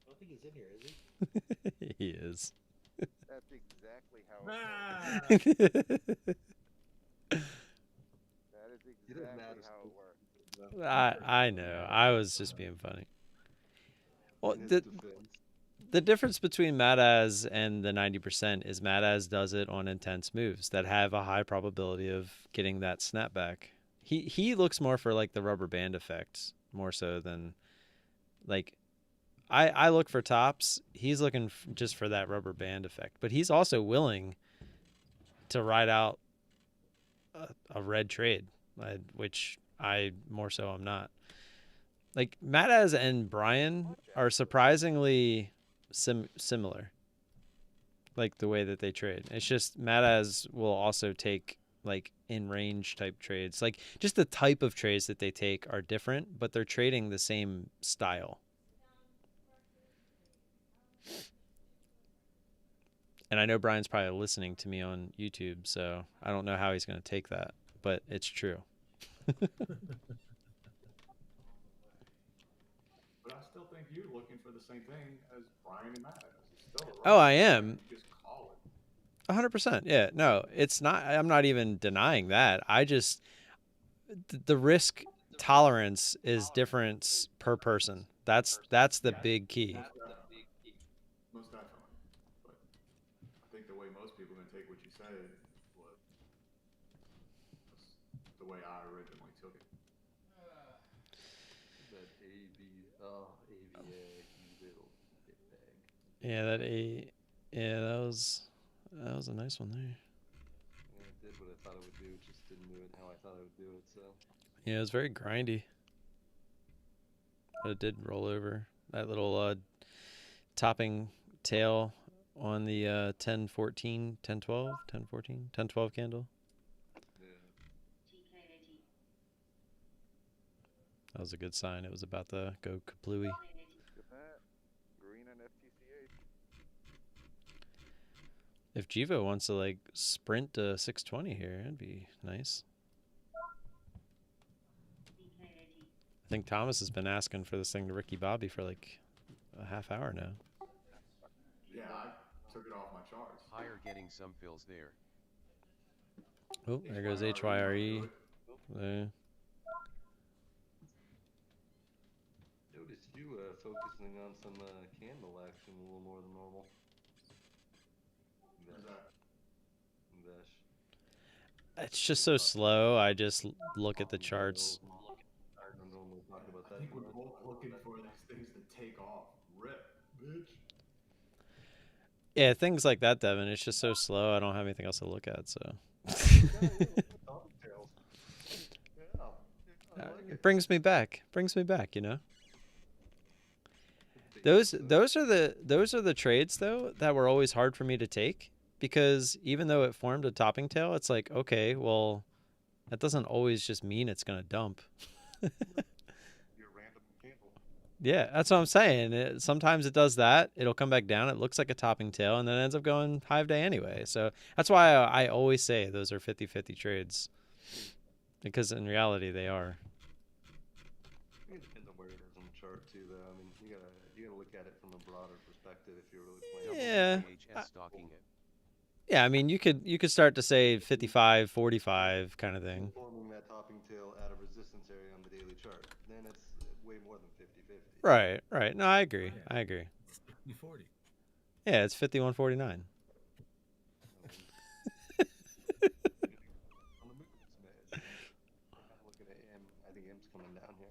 I don't think he's in here, is he? He is. That's exactly how it works. That is You didn't exactly add us how it both. works. I know. I was just being funny. Well, In his the defense. difference between Madaz and the 90% is Madaz does it on intense moves that have a high probability of getting that snapback. He looks more for like the rubber band effect more so than like I look for tops. He's looking just for that rubber band effect, but he's also willing to ride out a red trade, which I more so am not. Like Madaz and Brian are surprisingly similar. Like the way that they trade. It's just Madaz will also take like in range type trades. Like just the type of trades that they take are different, but they're trading the same style. And I know Brian's probably listening to me on YouTube, so I don't know how he's going to take that, but it's true. But I still think you're looking for the same thing as Brian and Matt. It's still a Oh, I am. You just call it. 100%. Yeah, no, it's not. I'm not even denying that. I just, the risk tolerance is different per person. That's the big key. Most definitely. But I think the way most people are going to take what you said was the way I originally took it. That AVA, you little shitbag. Yeah, that was a nice one there. Yeah, it did what I thought it would do, just didn't do it how I thought it would do it, so. Yeah, it was very grindy. But it did roll over. That little topping tail on the 10-14, 10-12, 10-14, 10-12 candle. Yeah. That was a good sign. It was about to go kaplooey. Look at that. Green and FTCH. If Jivo wants to like sprint to 620 here, that'd be nice. I think Thomas has been asking for this thing to Ricky Bobby for like a half hour now. Yeah, I took it off my charts. Higher getting some fills there. Oh, there goes HYRE. There. Noticed you focusing on some candle action a little more than normal. Where's that? Vesh. It's just so slow. I just look at the charts. I don't normally talk about I that. think too we're much. both looking for these things to take off. Rip, bitch. Yeah, things like that, Devin. It's just so slow. I don't have anything else to look at, so. Yeah, I like It it. brings me back. Brings me back, you know. Those are the trades though that were always hard for me to take, because even though it formed a topping tail, it's like, okay, well, that doesn't always just mean it's gonna dump. Your random candle. Yeah, that's what I'm saying. Sometimes it does that. It'll come back down. It looks like a topping tail, and then it ends up going high of day anyway. So that's why I always say those are 50-50 trades, because in reality they are. It depends on where it is on the chart too, though. I mean, you gotta look at it from a broader perspective if you're really playing. Yeah. WHS stalking it. Yeah, I mean, you could start to say 55, 45 kind of thing. Forming that topping tail at a resistance area on the daily chart, then it's way more than 50-50. Right, right. No, I agree. I agree. 40. Yeah, it's 51.49. On the move, it's I'm looking at M. I think M's coming down here,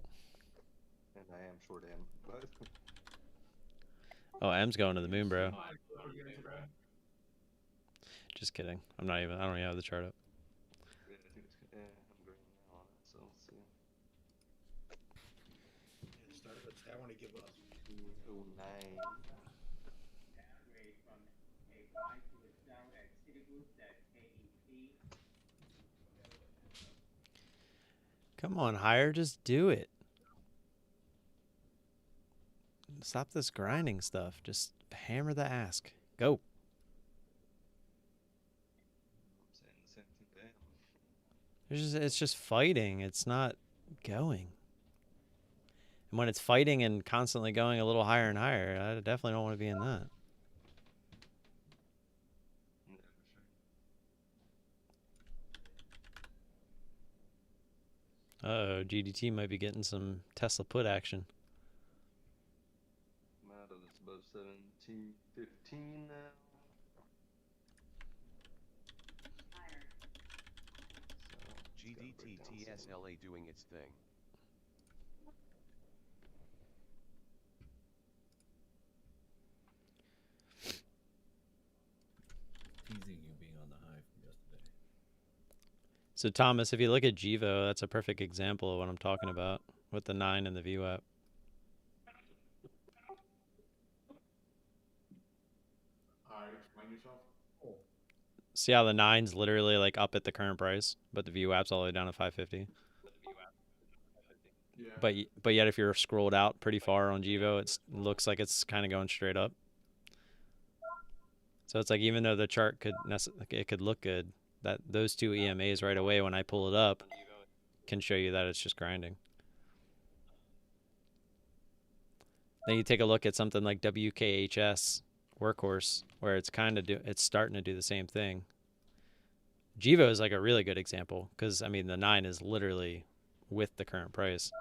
and I am short M, but Oh, M's going to the moon, bro. Just kidding. I don't even have the chart up. yeah, I think it's I'm green now on it, so let's see. I want to give up. 209. Come on, higher, just do it. Stop this grinding stuff. Just hammer the ask. Go. I'm saying the same thing to him. It's just fighting. It's not going. And when it's fighting and constantly going a little higher and higher, I definitely don't want to be in that. Yeah, for sure. Uh-oh, GDT might be getting some Tesla put action. I'm out of this above 17.15 now. So, it's gotta break down some. GDT TSLA doing its thing. Teasing you being on the high from yesterday. So Thomas, if you look at Jivo, that's a perfect example of what I'm talking about with the 9 and the VWAP. Explain yourself. See how the 9's literally like up at the current price, but the VWAP's all the way down to 550. Yeah. But yet if you're scrolled out pretty far on Jivo, it looks like it's kind of going straight up. So it's like, even though the chart it could look good, that those two EMAs right away when I pull it up can show you that it's just grinding. Then you take a look at something like WKHS Workhorse, where it's it's starting to do the same thing. Jivo is like a really good example, because I mean the 9 is literally with the current price.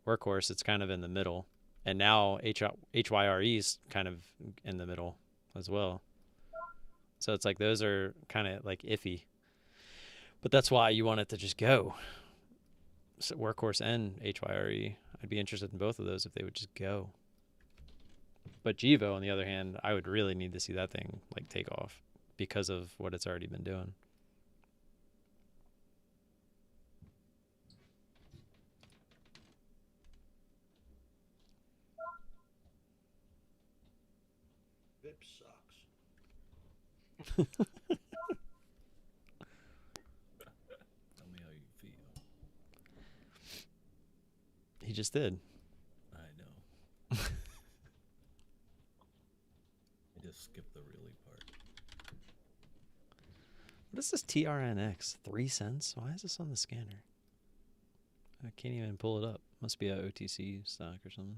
Workhorse, it's kind of in the middle, and now HYRE's kind of in the middle as well. So it's like those are kind of like iffy, but that's why you want it to just go. So Workhorse and HYRE, I'd be interested in both of those if they would just go. But Jivo, on the other hand, I would really need to see that thing like take off because of what it's already been doing. VIP sucks. Tell me how you feel. He just did. I know. I just skipped the really part. What is this TRNX? 3 cents? Why is this on the scanner? I can't even pull it up. Must be a OTC stock or something.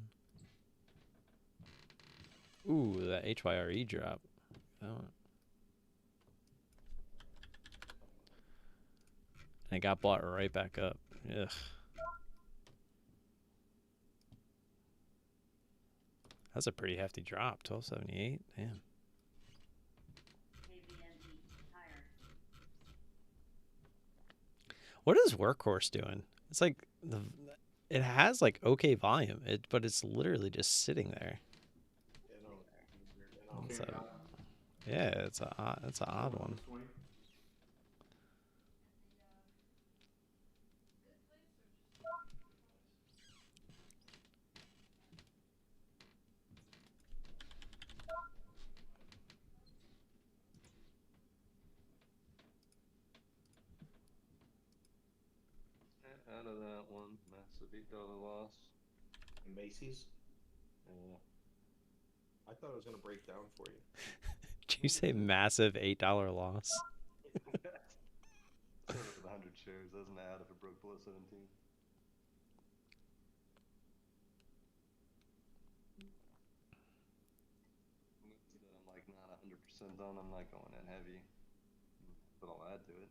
Ooh, that HYRE drop. Oh. And it got bought right back up. Ugh. That's a pretty hefty drop. 1278. Damn. What is Workhorse doing? It's like it has like okay volume, but it's literally just sitting there. It's a, yeah, it's an odd one. Out of that one, massive $8 loss. Macy's. Yeah. I thought it was gonna break down for you. Did you say massive $8 loss? Sort of 100 shares doesn't add if it broke below 17. Moves that I'm like not 100% on, I'm not going in heavy, but I'll add to it.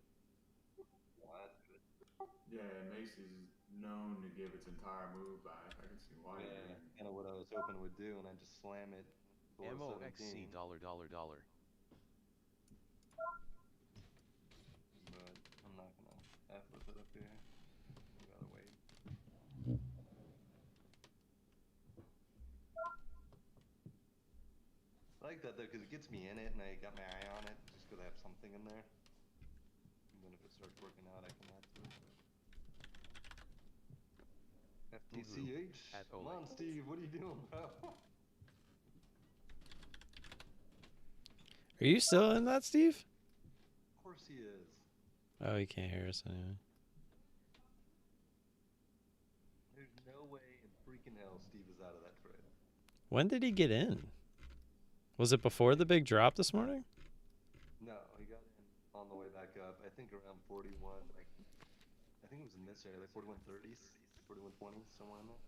Yeah, Macy's is known to give its entire move back. I can see why. Yeah, kind of what I was hoping it would do, and I just slam it below MOXC $. 17. But I'm not gonna F with it up here. We gotta wait. I like that though, because it gets me in it, and I got my eye on it, just because I have something in there. And then if it starts working out, I can add to it. FTCH? Come on, Steve, what are you doing, bro? Are you still in that, Steve? Of course he is. Oh, he can't hear us anyway. There's no way in freaking hell Steve is out of that trade. When did he get in? Was it before the big drop this morning? No, he got in on the way back up. I think around 41. Like, I think it was in this area, like 41.30s, 41.20s, somewhere in there.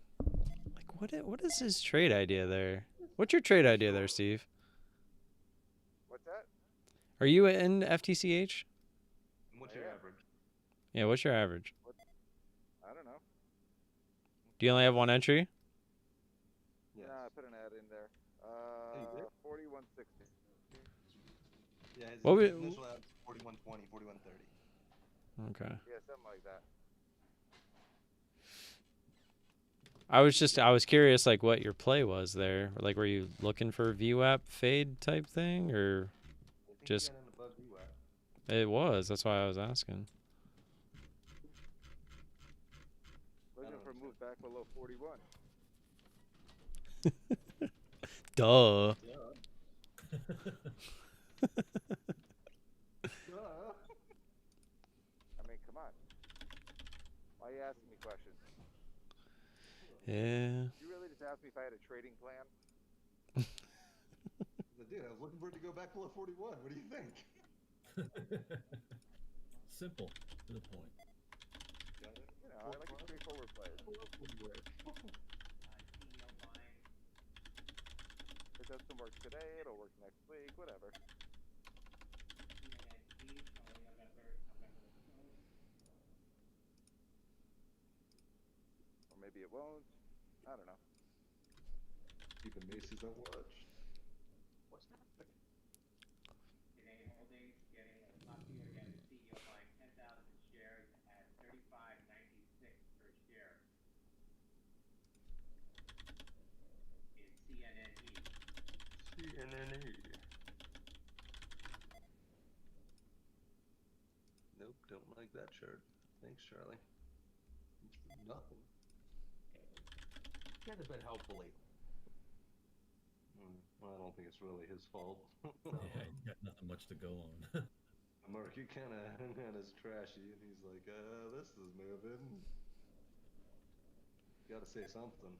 Like, what is his trade idea there? What's your trade idea there, Steve? What's that? Are you in FTCH? And what's your average? Yeah, what's your average? I don't know. Do you only have one entry? Yes. Nah, I put an ad in there. Hey, you did? 4160. Yeah, his What we- initial ad was 41.20, 41.30. Okay. Yeah, something like that. I was curious, like, what your play was there. Like, were you looking for a VWAP fade type thing, or I think just he got in above VWAP. it was? That's why I was asking. Looking for a move back below 41. Duh. I mean, come on. Why are you asking me questions? Yeah. You really just asked me if I had a trading plan? Dude, I was looking for it to go back below 41. What do you think? Simple, to the point. Got it? You know, I like a straightforward play. If it doesn't work today, it'll work next week, whatever. Or maybe it won't. I don't know. Keeping Macy's on watch. What's happening? CNNE. Nope, don't like that shirt. Thanks, Charlie. It's for nothing. Can't have been helpful lately. Well, I don't think it's really his fault. Yeah, he's got nothing much to go on. Mark, he kind of had his trashy, and he's like, this is moving. Gotta say something.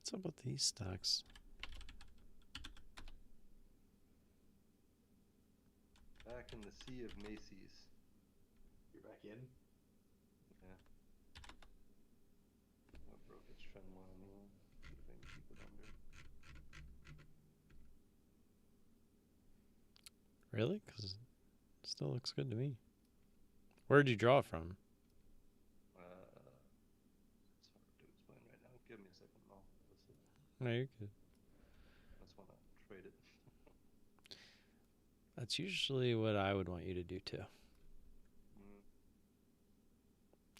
What's up with these stocks? Back in the sea of Macy's. You're back in. Yeah. I broke its trend line here. See if I can keep it under. Really? Because it still looks good to me. Where did you draw it from? It's hard to explain right now. Give me a second. Listen. No, you're good. I just want to trade it. That's usually what I would want you to do too.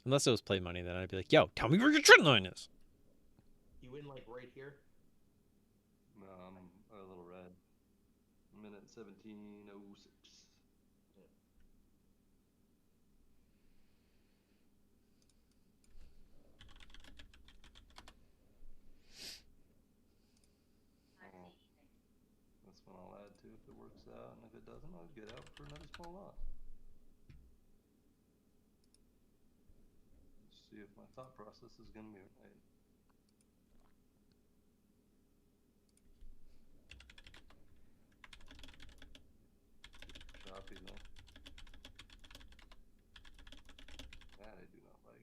Unless it was play money, then I'd be like, yo, tell me where your trend line is. You win like right here. No, I'm a little red. I'm in at 1706. This one I'll add to if it works out, and if it doesn't, I'll get out for another small lot. Let's see if my thought process is going to be right. Choppy though. That I do not like.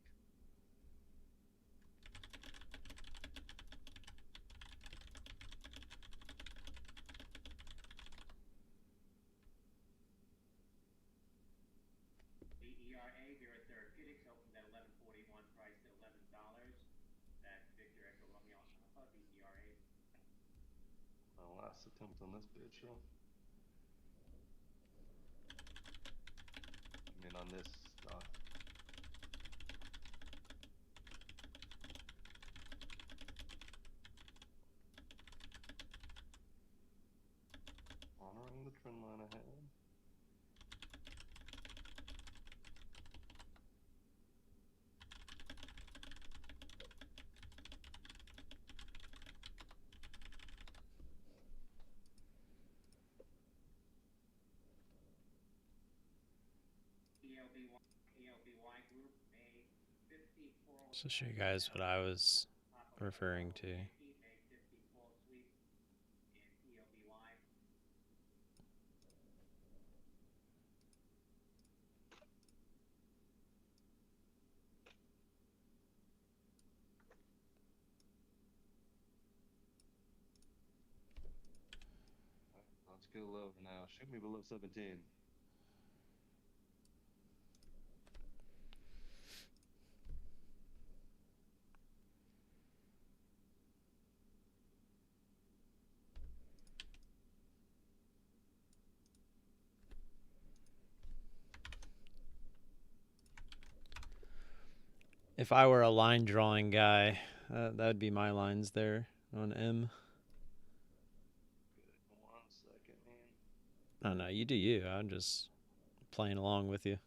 The ERA, Vera Therapeutics opened at 11.41, priced at $11. That's Victor Echo Romeo Alpha, the ERA. My last attempt on this bitch, though. I mean, on this stock. Honoring the trend line ahead. ELBY Group, a 54. Just to show you guys what I was referring to. Let's go low now. Shoot me below 17. If I were a line drawing guy, that would be my lines there on M. Good. 1 second, man. Oh, no, you do you. I'm just playing along with you.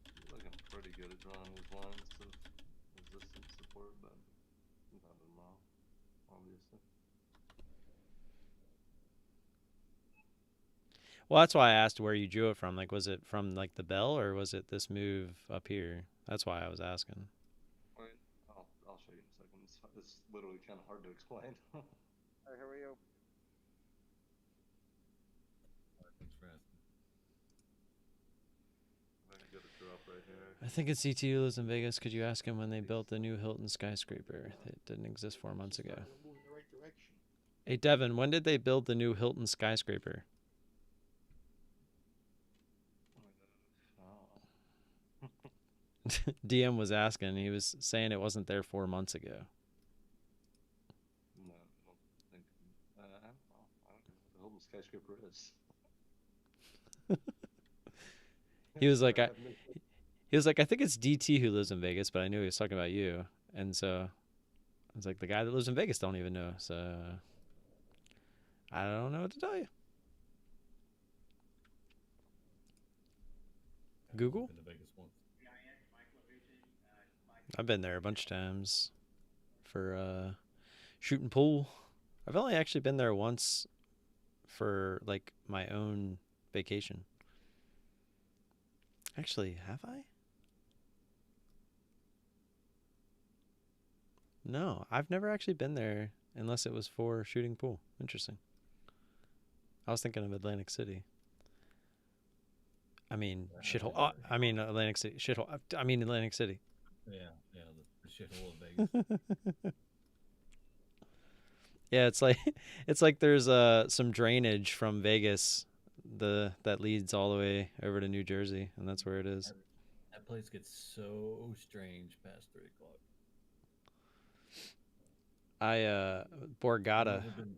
I feel like I'm pretty good at drawing these lines of resistance support, but not at all, obviously. Well, that's why I asked where you drew it from. Like, was it from like the bell or was it this move up here? That's why I was asking. Wait, I'll show you in a second. It's literally kind of hard to explain. Alright, how are you? Thanks for asking. Very good at drop right here. I think it's CTU lives in Vegas. Could you ask him when they built the new Hilton skyscraper that didn't exist 4 months ago? Move in the right direction. Hey, Devin, when did they build the new Hilton skyscraper? DM was asking. He was saying it wasn't there 4 months ago. No, I don't think. I don't know. I don't know what the Hilton skyscraper is. He was like, I think it's DT who lives in Vegas, but I knew he was talking about you. And so I was like, the guy that lives in Vegas don't even know. So I don't know what to tell you. Google? Been to Vegas once. I've been there a bunch of times for shooting pool. I've only actually been there once for like my own vacation. Actually, have I? No, I've never actually been there unless it was for shooting pool. Interesting. I was thinking of Atlantic City. I mean, shithole. I mean, Atlantic City. Shithole. I mean, Atlantic City. Yeah, the shithole of Vegas. Yeah, it's like there's some drainage from Vegas that leads all the way over to New Jersey, and that's where it is. That place gets so strange past 3 o'clock. Borgata Never been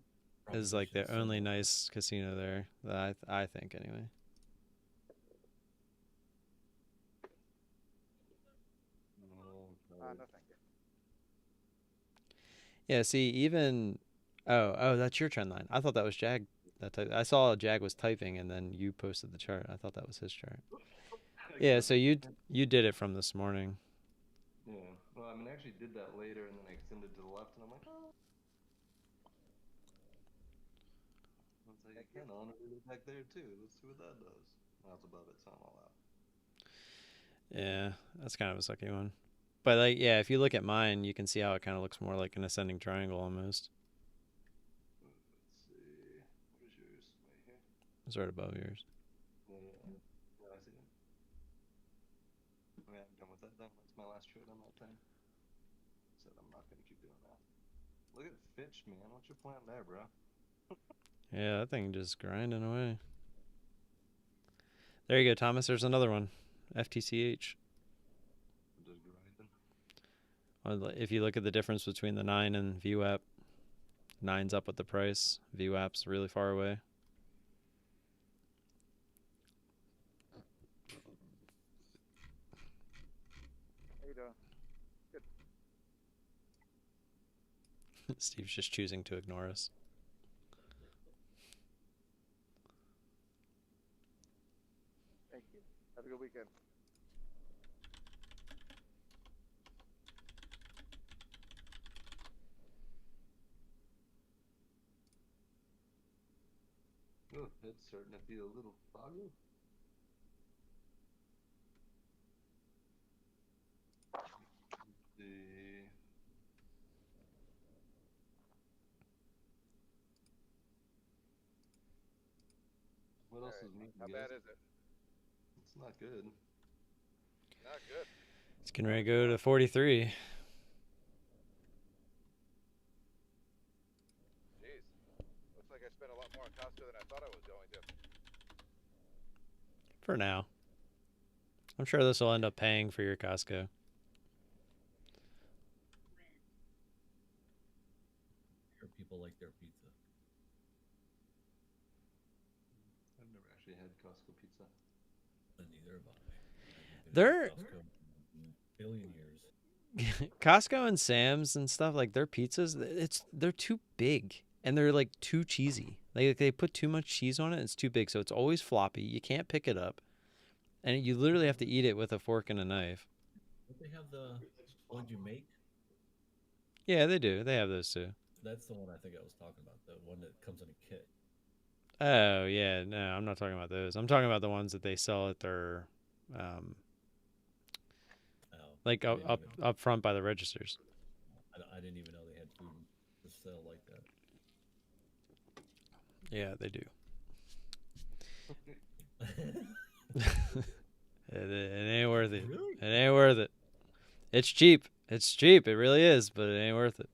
is like the Prohibition only somewhere. nice casino there that I think anyway. No, No, thank you. Yeah, see, even oh, that's your trend line. I thought that was Jag. I saw Jag was typing, and then you posted the chart. I thought that was his chart. Yeah, so you did it from this morning. Yeah. Well, I mean, I actually did that later, and then I extended to the left, and I'm like, oh. I was like, I kind of want to read it back there too. Let's see what that does. That's above it, so I'm all out. Yeah, that's kind of a sucky one. But like, yeah, if you look at mine, you can see how it kind of looks more like an ascending triangle almost. Let's see. Where's yours? Right here? It's right above yours. Yeah, I see it. Okay, I'm done with that then. That's my last trade on that thing. Said I'm not gonna keep doing that. Look at Fitch, man. What's your plan there, bro? Yeah, that thing just grinding away. There you go, Thomas. There's another one. FTCH. Just grinding. Well, if you look at the difference between the 9 and VWAP, 9's up with the price. VWAP's really far away. How you doing? Steve's just choosing to ignore us. Thank you. Have a good weekend. Oh, it's starting to feel a little foggy. See. What else is meeting? How bad is it? It's not good. Not good. It's getting ready to go to 43. Jeez. Looks like I spent a lot more on Costco than I thought I was going to. For now. I'm sure this will end up paying for your Costco. Sure, people like their pizza. I've never actually had Costco pizza. And neither have I. They're Costco in a billion years. Costco and Sam's and stuff, like their pizzas, they're too big and they're like too cheesy. Like they put too much cheese on it, it's too big, so it's always floppy. You can't pick it up. And you literally have to eat it with a fork and a knife. Don't they have the What'd You Make? Yeah, they do. They have those too. That's the one I think I was talking about, the one that comes in a kit. Oh, yeah. No, I'm not talking about those. I'm talking about the ones that they sell at their like up front by the registers. I didn't even know they had food for sale like that. Yeah, they do. It ain't worth it. Really? It ain't worth it. It's cheap. It's cheap. It really is, but it ain't worth it.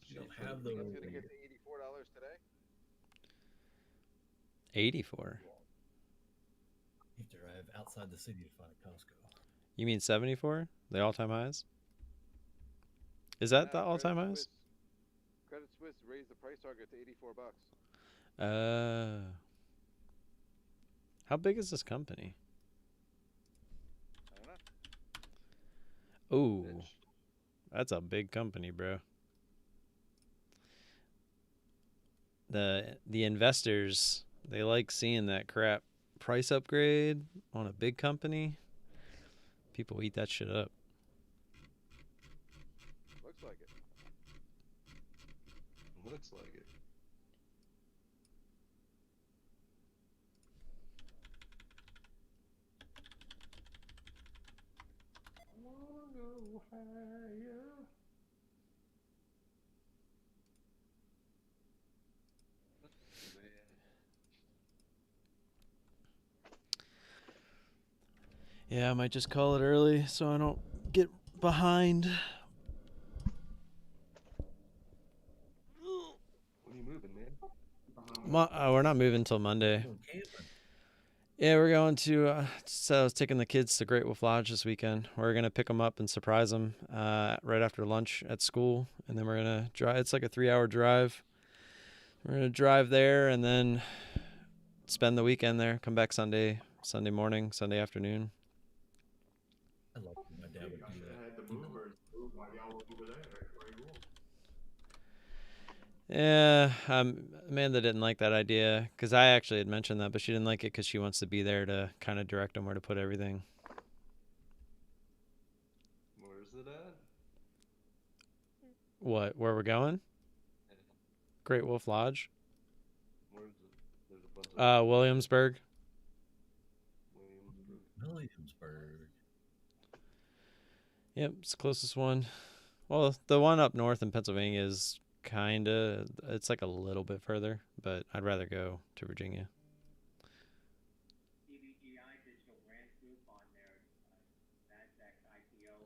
You don't have those. That's gonna get to $84 today. 84. You have to drive outside the city to find a Costco. You mean 74? The all-time highs? Is that the all-time highs? Credit Suisse raised the price target to $84. How big is this company? I don't know. Ooh, that's a big company, bro. The investors, they like seeing that crap price upgrade on a big company. People eat that shit up. Looks like it. Looks like it. Yeah, I might just call it early so I don't get behind. When are you moving, man? We're not moving till Monday. Going camping. Yeah, we're going to. So I was taking the kids to Great Wolf Lodge this weekend. We're gonna pick them up and surprise them right after lunch at school, and then we're gonna drive. It's like a 3-hour drive. We're gonna drive there and then spend the weekend there. Come back Sunday morning, Sunday afternoon. I love when my dad would I do should have that. had the movers move while y'all were over there. Where you going? Yeah, Amanda didn't like that idea because I actually had mentioned that, but she didn't like it because she wants to be there to kind of direct them where to put everything. Where's it at? What? Where we're going? Great Wolf Lodge. Where's it? There's a bunch of Williamsburg. Williamsburg. Yep, it's the closest one. Well, the one up north in Pennsylvania is it's like a little bit further, but I'd rather go to Virginia. DBGI Digital Branch Group on their NASDAQ IPO.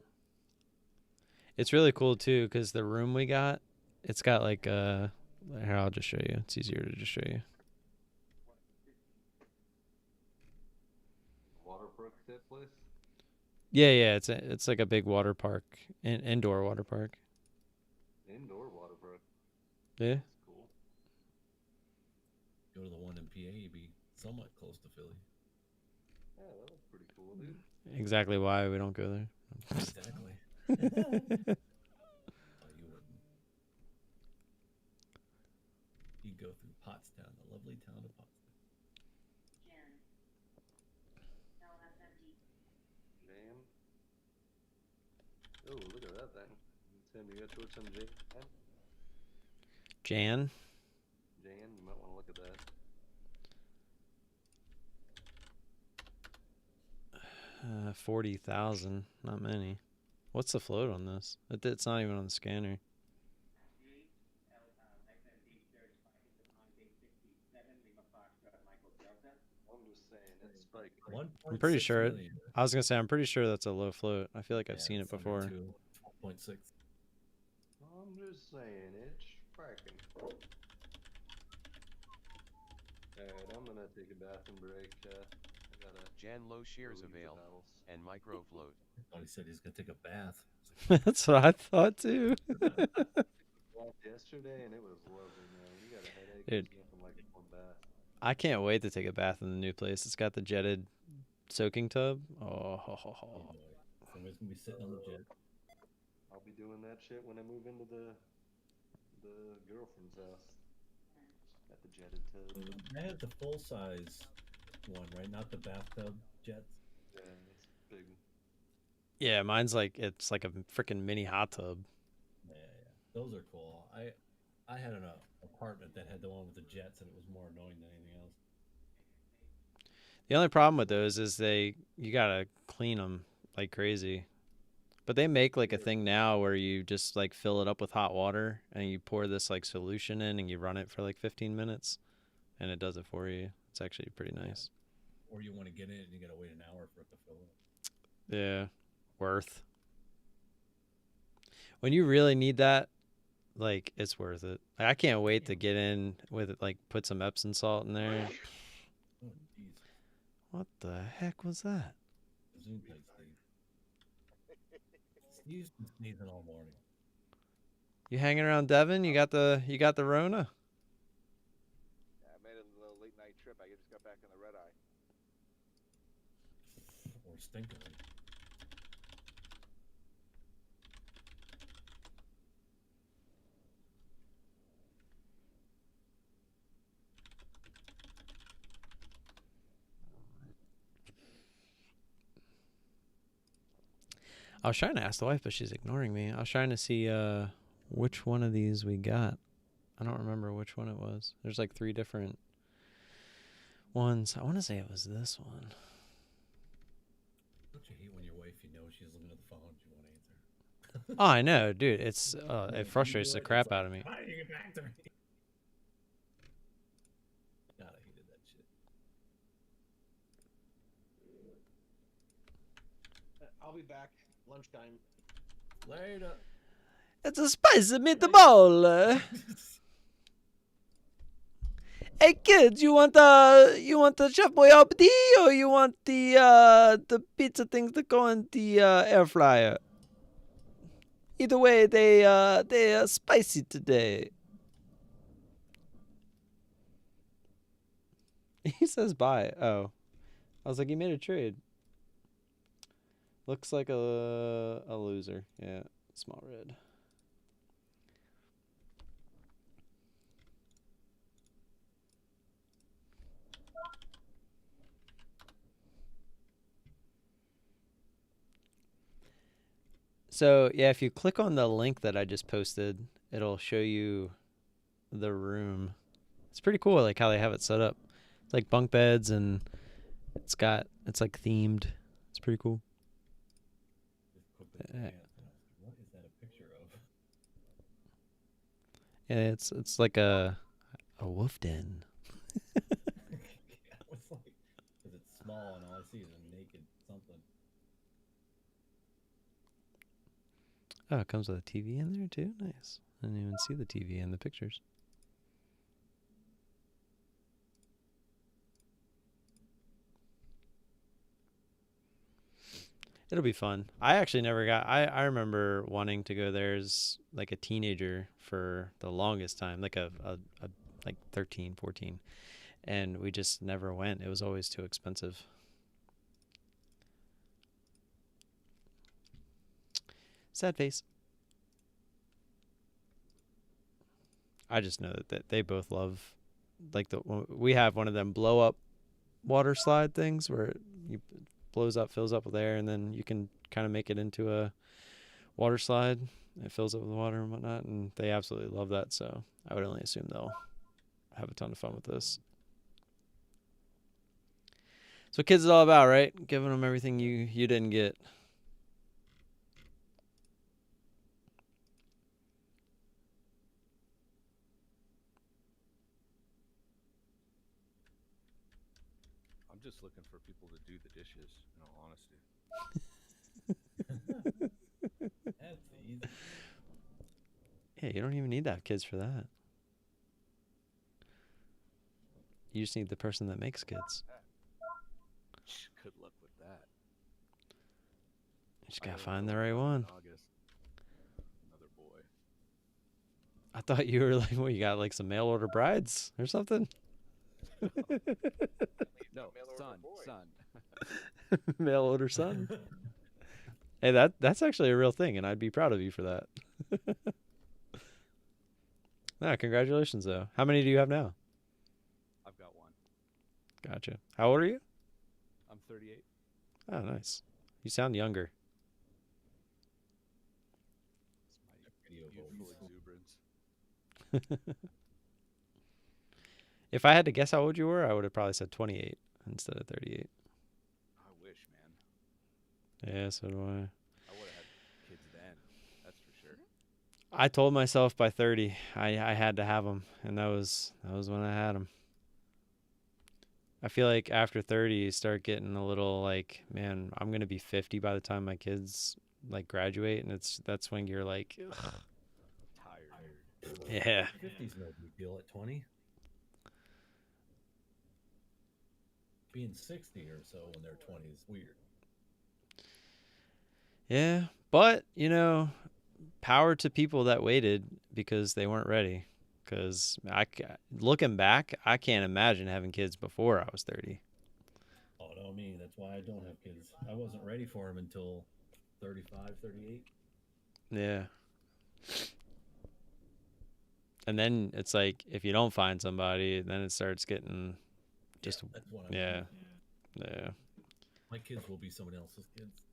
It's really cool too because the room we got, it's got like here, I'll just show you. It's easier to just show you. Waterbrook, that place? Yeah, it's like a big water park, indoor water park. Indoor Waterbrook. Yeah. That's cool. Go to the one in PA, you'd be somewhat close to Philly. Yeah, that looks pretty cool, dude. Exactly why we don't go there. Exactly. Oh, you wouldn't. You go through Pottstown, the lovely town of Pottstown. Jam. Oh, look at that thing. Tim, you got shorts on Jan? Jan? Jan, you might want to look at that. 40,000, not many. What's the float on this? It's not even on the scanner. I'm just saying, it's like I'm pretty sure million. I was gonna say I'm pretty sure that's a low float. I feel like I've seen it it's under before. 12.6. I'm just saying, it's fracking. Alright, I'm gonna take a bathroom break. I gotta Jan low shares go use the avail towels. and micro float. I thought he said he's gonna take a bath. That's what I thought too. Walked yesterday and it was lovely, man. You got a headache, Dude. there's nothing like a warm bath. I can't wait to take a bath in the new place. It's got the jetted soaking tub. Oh, Oh boy. Somebody's gonna be sitting on the jet. I'll be doing that shit when I move into the girlfriend's house. At the jetted tub. I had the full size one, right? Not the bathtub jets. Yeah, it's big. yeah, mine's like it's like a freaking mini hot tub. Yeah. Those are cool. I had an apartment that had the one with the jets, and it was more annoying than anything else. The only problem with those is you gotta clean them like crazy. But they make like a thing now where you just like fill it up with hot water and you pour this like solution in and you run it for like 15 minutes and it does it for you. It's actually pretty nice. Or you want to get in and you gotta wait an hour for it to fill up. Yeah, worth. When you really need that, like it's worth it. I can't wait to get in with it, like put some Epsom salt in there. Oh, jeez. What the heck was that? Zoom plate, Steve. Steve's been sneezing all morning. You hanging around Devon? You got the Rona? Yeah, I made a little late night trip. I just got back on the red eye. Or stinking. I was trying to ask the wife, but she's ignoring me. I was trying to see which one of these we got. I don't remember which one it was. There's like 3 different ones. I want to say it was this one. Don't you hate when your wife, you know she's looking at the phone, she won't answer? Oh, I know, dude. It frustrates the crap out of me. Why didn't you get back to me? God, I hated that shit. I'll be back. Lunchtime. Later. It's a spicy meatball. Hey kids, you want the Chef Boyardee or you want the pizza things that go in the air fryer? Either way, they are spicy today. He says bye. Oh, I was like, he made a trade. Looks like a loser. Yeah, small red. So yeah, if you click on the link that I just posted, it'll show you the room. It's pretty cool, like how they have it set up. It's like bunk beds and it's like themed. It's pretty cool. What is that a picture of? Yeah, it's like a wolf den. Yeah, it's like, because it's small and all I see is a naked something. Oh, it comes with a TV in there too? Nice. I didn't even see the TV in the pictures. It'll be fun. I actually never got... I remember wanting to go there as like a teenager for the longest time, like a like 13, 14. And we just never went. It was always too expensive. Sad face. I just know that they both love, like, we have one of them blow up water slide things where it blows up, fills up with air, and then you can kind of make it into a water slide. It fills up with water and whatnot, and they absolutely love that. So I would only assume they'll have a ton of fun with this. That's what kids is all about, right? Giving them everything you didn't get. I'm just looking for people to do the dishes, in all honesty. That's easy. Yeah, you don't even need to have kids for that. You just need the person that makes kids. Good luck with that. You just gotta find the right one. August. Another boy. I thought you were like, what, you got like some mail order brides or something? No, son. Mail order son. Hey, that's actually a real thing, and I'd be proud of you for that. Nah, congratulations though. How many do you have now? I've got one. Gotcha. How old are you? I'm 38. Oh, nice. You sound younger. It's my youthful exuberance. If I had to guess how old you were, I would have probably said 28 instead of 38. I wish, man. Yeah, so do I. I would have had kids then. That's for sure. I told myself by 30 I had to have them, and that was when I had them. I feel like after 30 you start getting a little like, man, I'm going to be 50 by the time my kids like graduate, and that's when you're like, ugh. Tired. Yeah. 50's no big deal at 20. Being 60 or so when they're 20 is weird. Yeah, but power to people that waited because they weren't ready. Because looking back, I can't imagine having kids before I was 30. Oh, no, me. That's why I don't have kids. I wasn't ready for them until 35, 38. Yeah. And then it's like, if you don't find somebody, then it starts getting just, that's what yeah. My kids will be someone else's kids.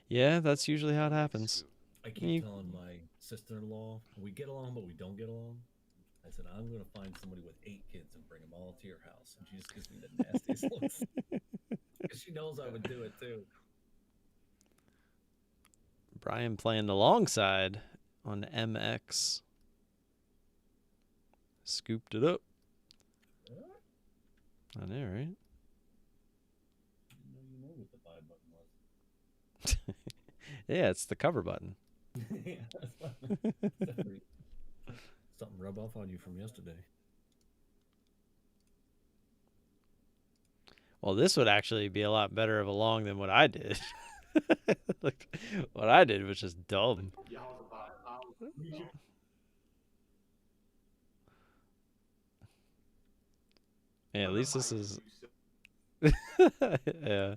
Yeah, that's usually how it happens. I keep telling my sister-in-law, we get along, but we don't get along. I said, I'm going to find somebody with 8 kids and bring them all to your house. And she just gives me the nastiest looks. Because she knows I would do it, too. Brian playing alongside on MX. Scooped it up. I know, right? I didn't know you know what the buy button was. Yeah, it's the cover button. Yeah, that's fine. Something rub off on you from yesterday. Well, this would actually be a lot better of a long than what I did. Like, what I did was just dumb. Y'all was about an hour. Yeah, at least this is. Yeah.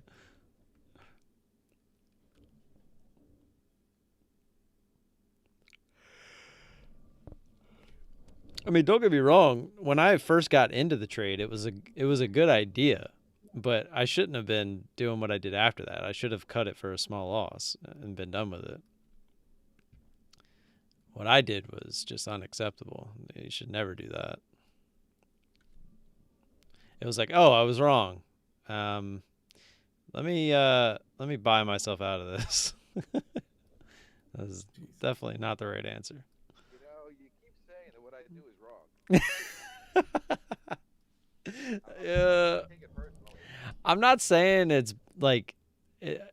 I mean, don't get me wrong. When I first got into the trade, it was a good idea, but I shouldn't have been doing what I did after that. I should have cut it for a small loss and been done with it. What I did was just unacceptable. You should never do that. It was like, oh, I was wrong. Let me buy myself out of this. That was definitely not the right answer. You know, you keep saying that what I do is wrong. Yeah. Take it personally. I'm not saying it's like,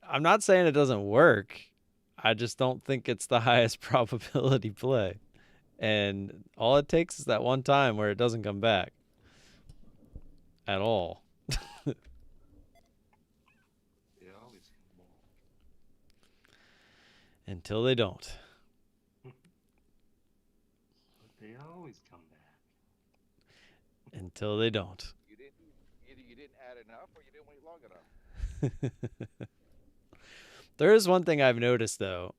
I'm not saying it doesn't work. I just don't think it's the highest probability play. And all it takes is that one time where it doesn't come back at all. They always come back. Until they don't. But they always come back. Until they don't. Either you didn't add enough or you didn't wait long enough. There is one thing I've noticed though.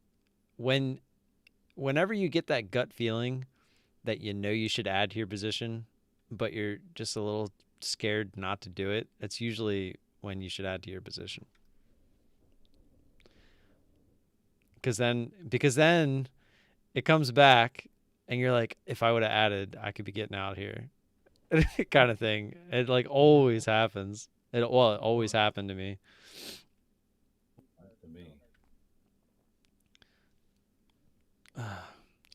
Whenever you get that gut feeling that you know you should add to your position, but you're just a little scared not to do it, it's usually when you should add to your position. Because then it comes back and you're like, if I would have added, I could be getting out here. Kind of thing. It like always happens. It always happened to me. To me. All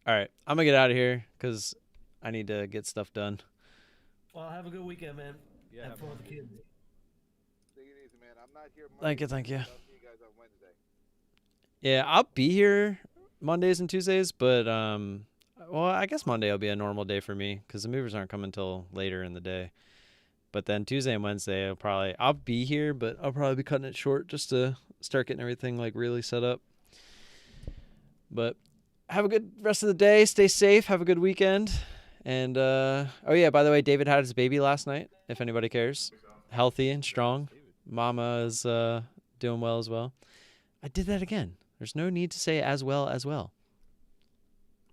right, I'm gonna get out of here because I need to get stuff done. Well, have a good weekend, man. Yeah, Have fun with the kids. Take it easy, man. I'm not here Thank you, Monday, thank you. I'll see you guys on Wednesday. Yeah, I'll be here Mondays and Tuesdays, but well, I guess Monday will be a normal day for me because the movers aren't coming until later in the day. But then Tuesday and Wednesday, I'll be here, but I'll probably be cutting it short just to start getting everything like really set up. But have a good rest of the day. Stay safe. Have a good weekend. And oh yeah, by the way, David had his baby last night. If anybody cares, healthy and strong. Mama is doing well as well. I did that again. There's no need to say as well as well.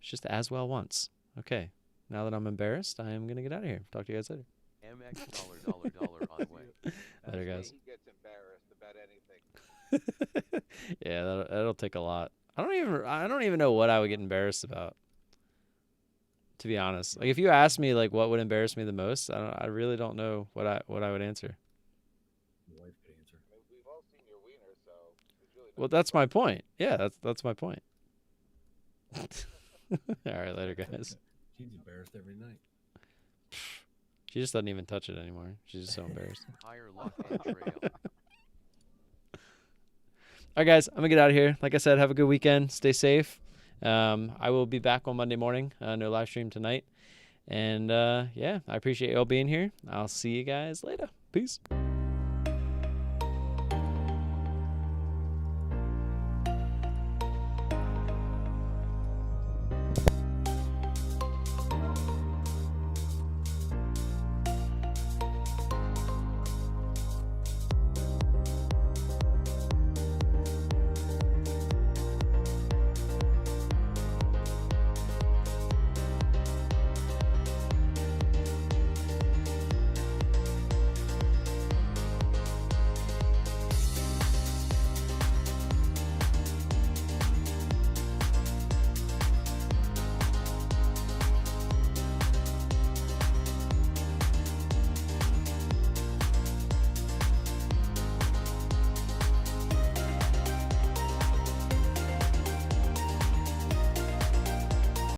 It's just as well once. Okay. Now that I'm embarrassed, I am gonna get out of here. Talk to you guys later. MX $$ on the way. Later, guys. He gets embarrassed about anything. Yeah, that'll take a lot. I don't even know what I would get embarrassed about. To be honest, like if you ask me like what would embarrass me the most, I really don't know what I would answer. Your wife could answer. I mean, we've all seen your wiener, so there's really Well, that's my point. Yeah, that's my point. All right, later, guys. She's embarrassed every night. She just doesn't even touch it anymore. She's just so embarrassed. Higher luck and trail. All right, guys, I'm gonna get out of here. Like I said, have a good weekend. Stay safe. I will be back on Monday morning. No live stream tonight. And yeah, I appreciate you all being here. I'll see you guys later. Peace.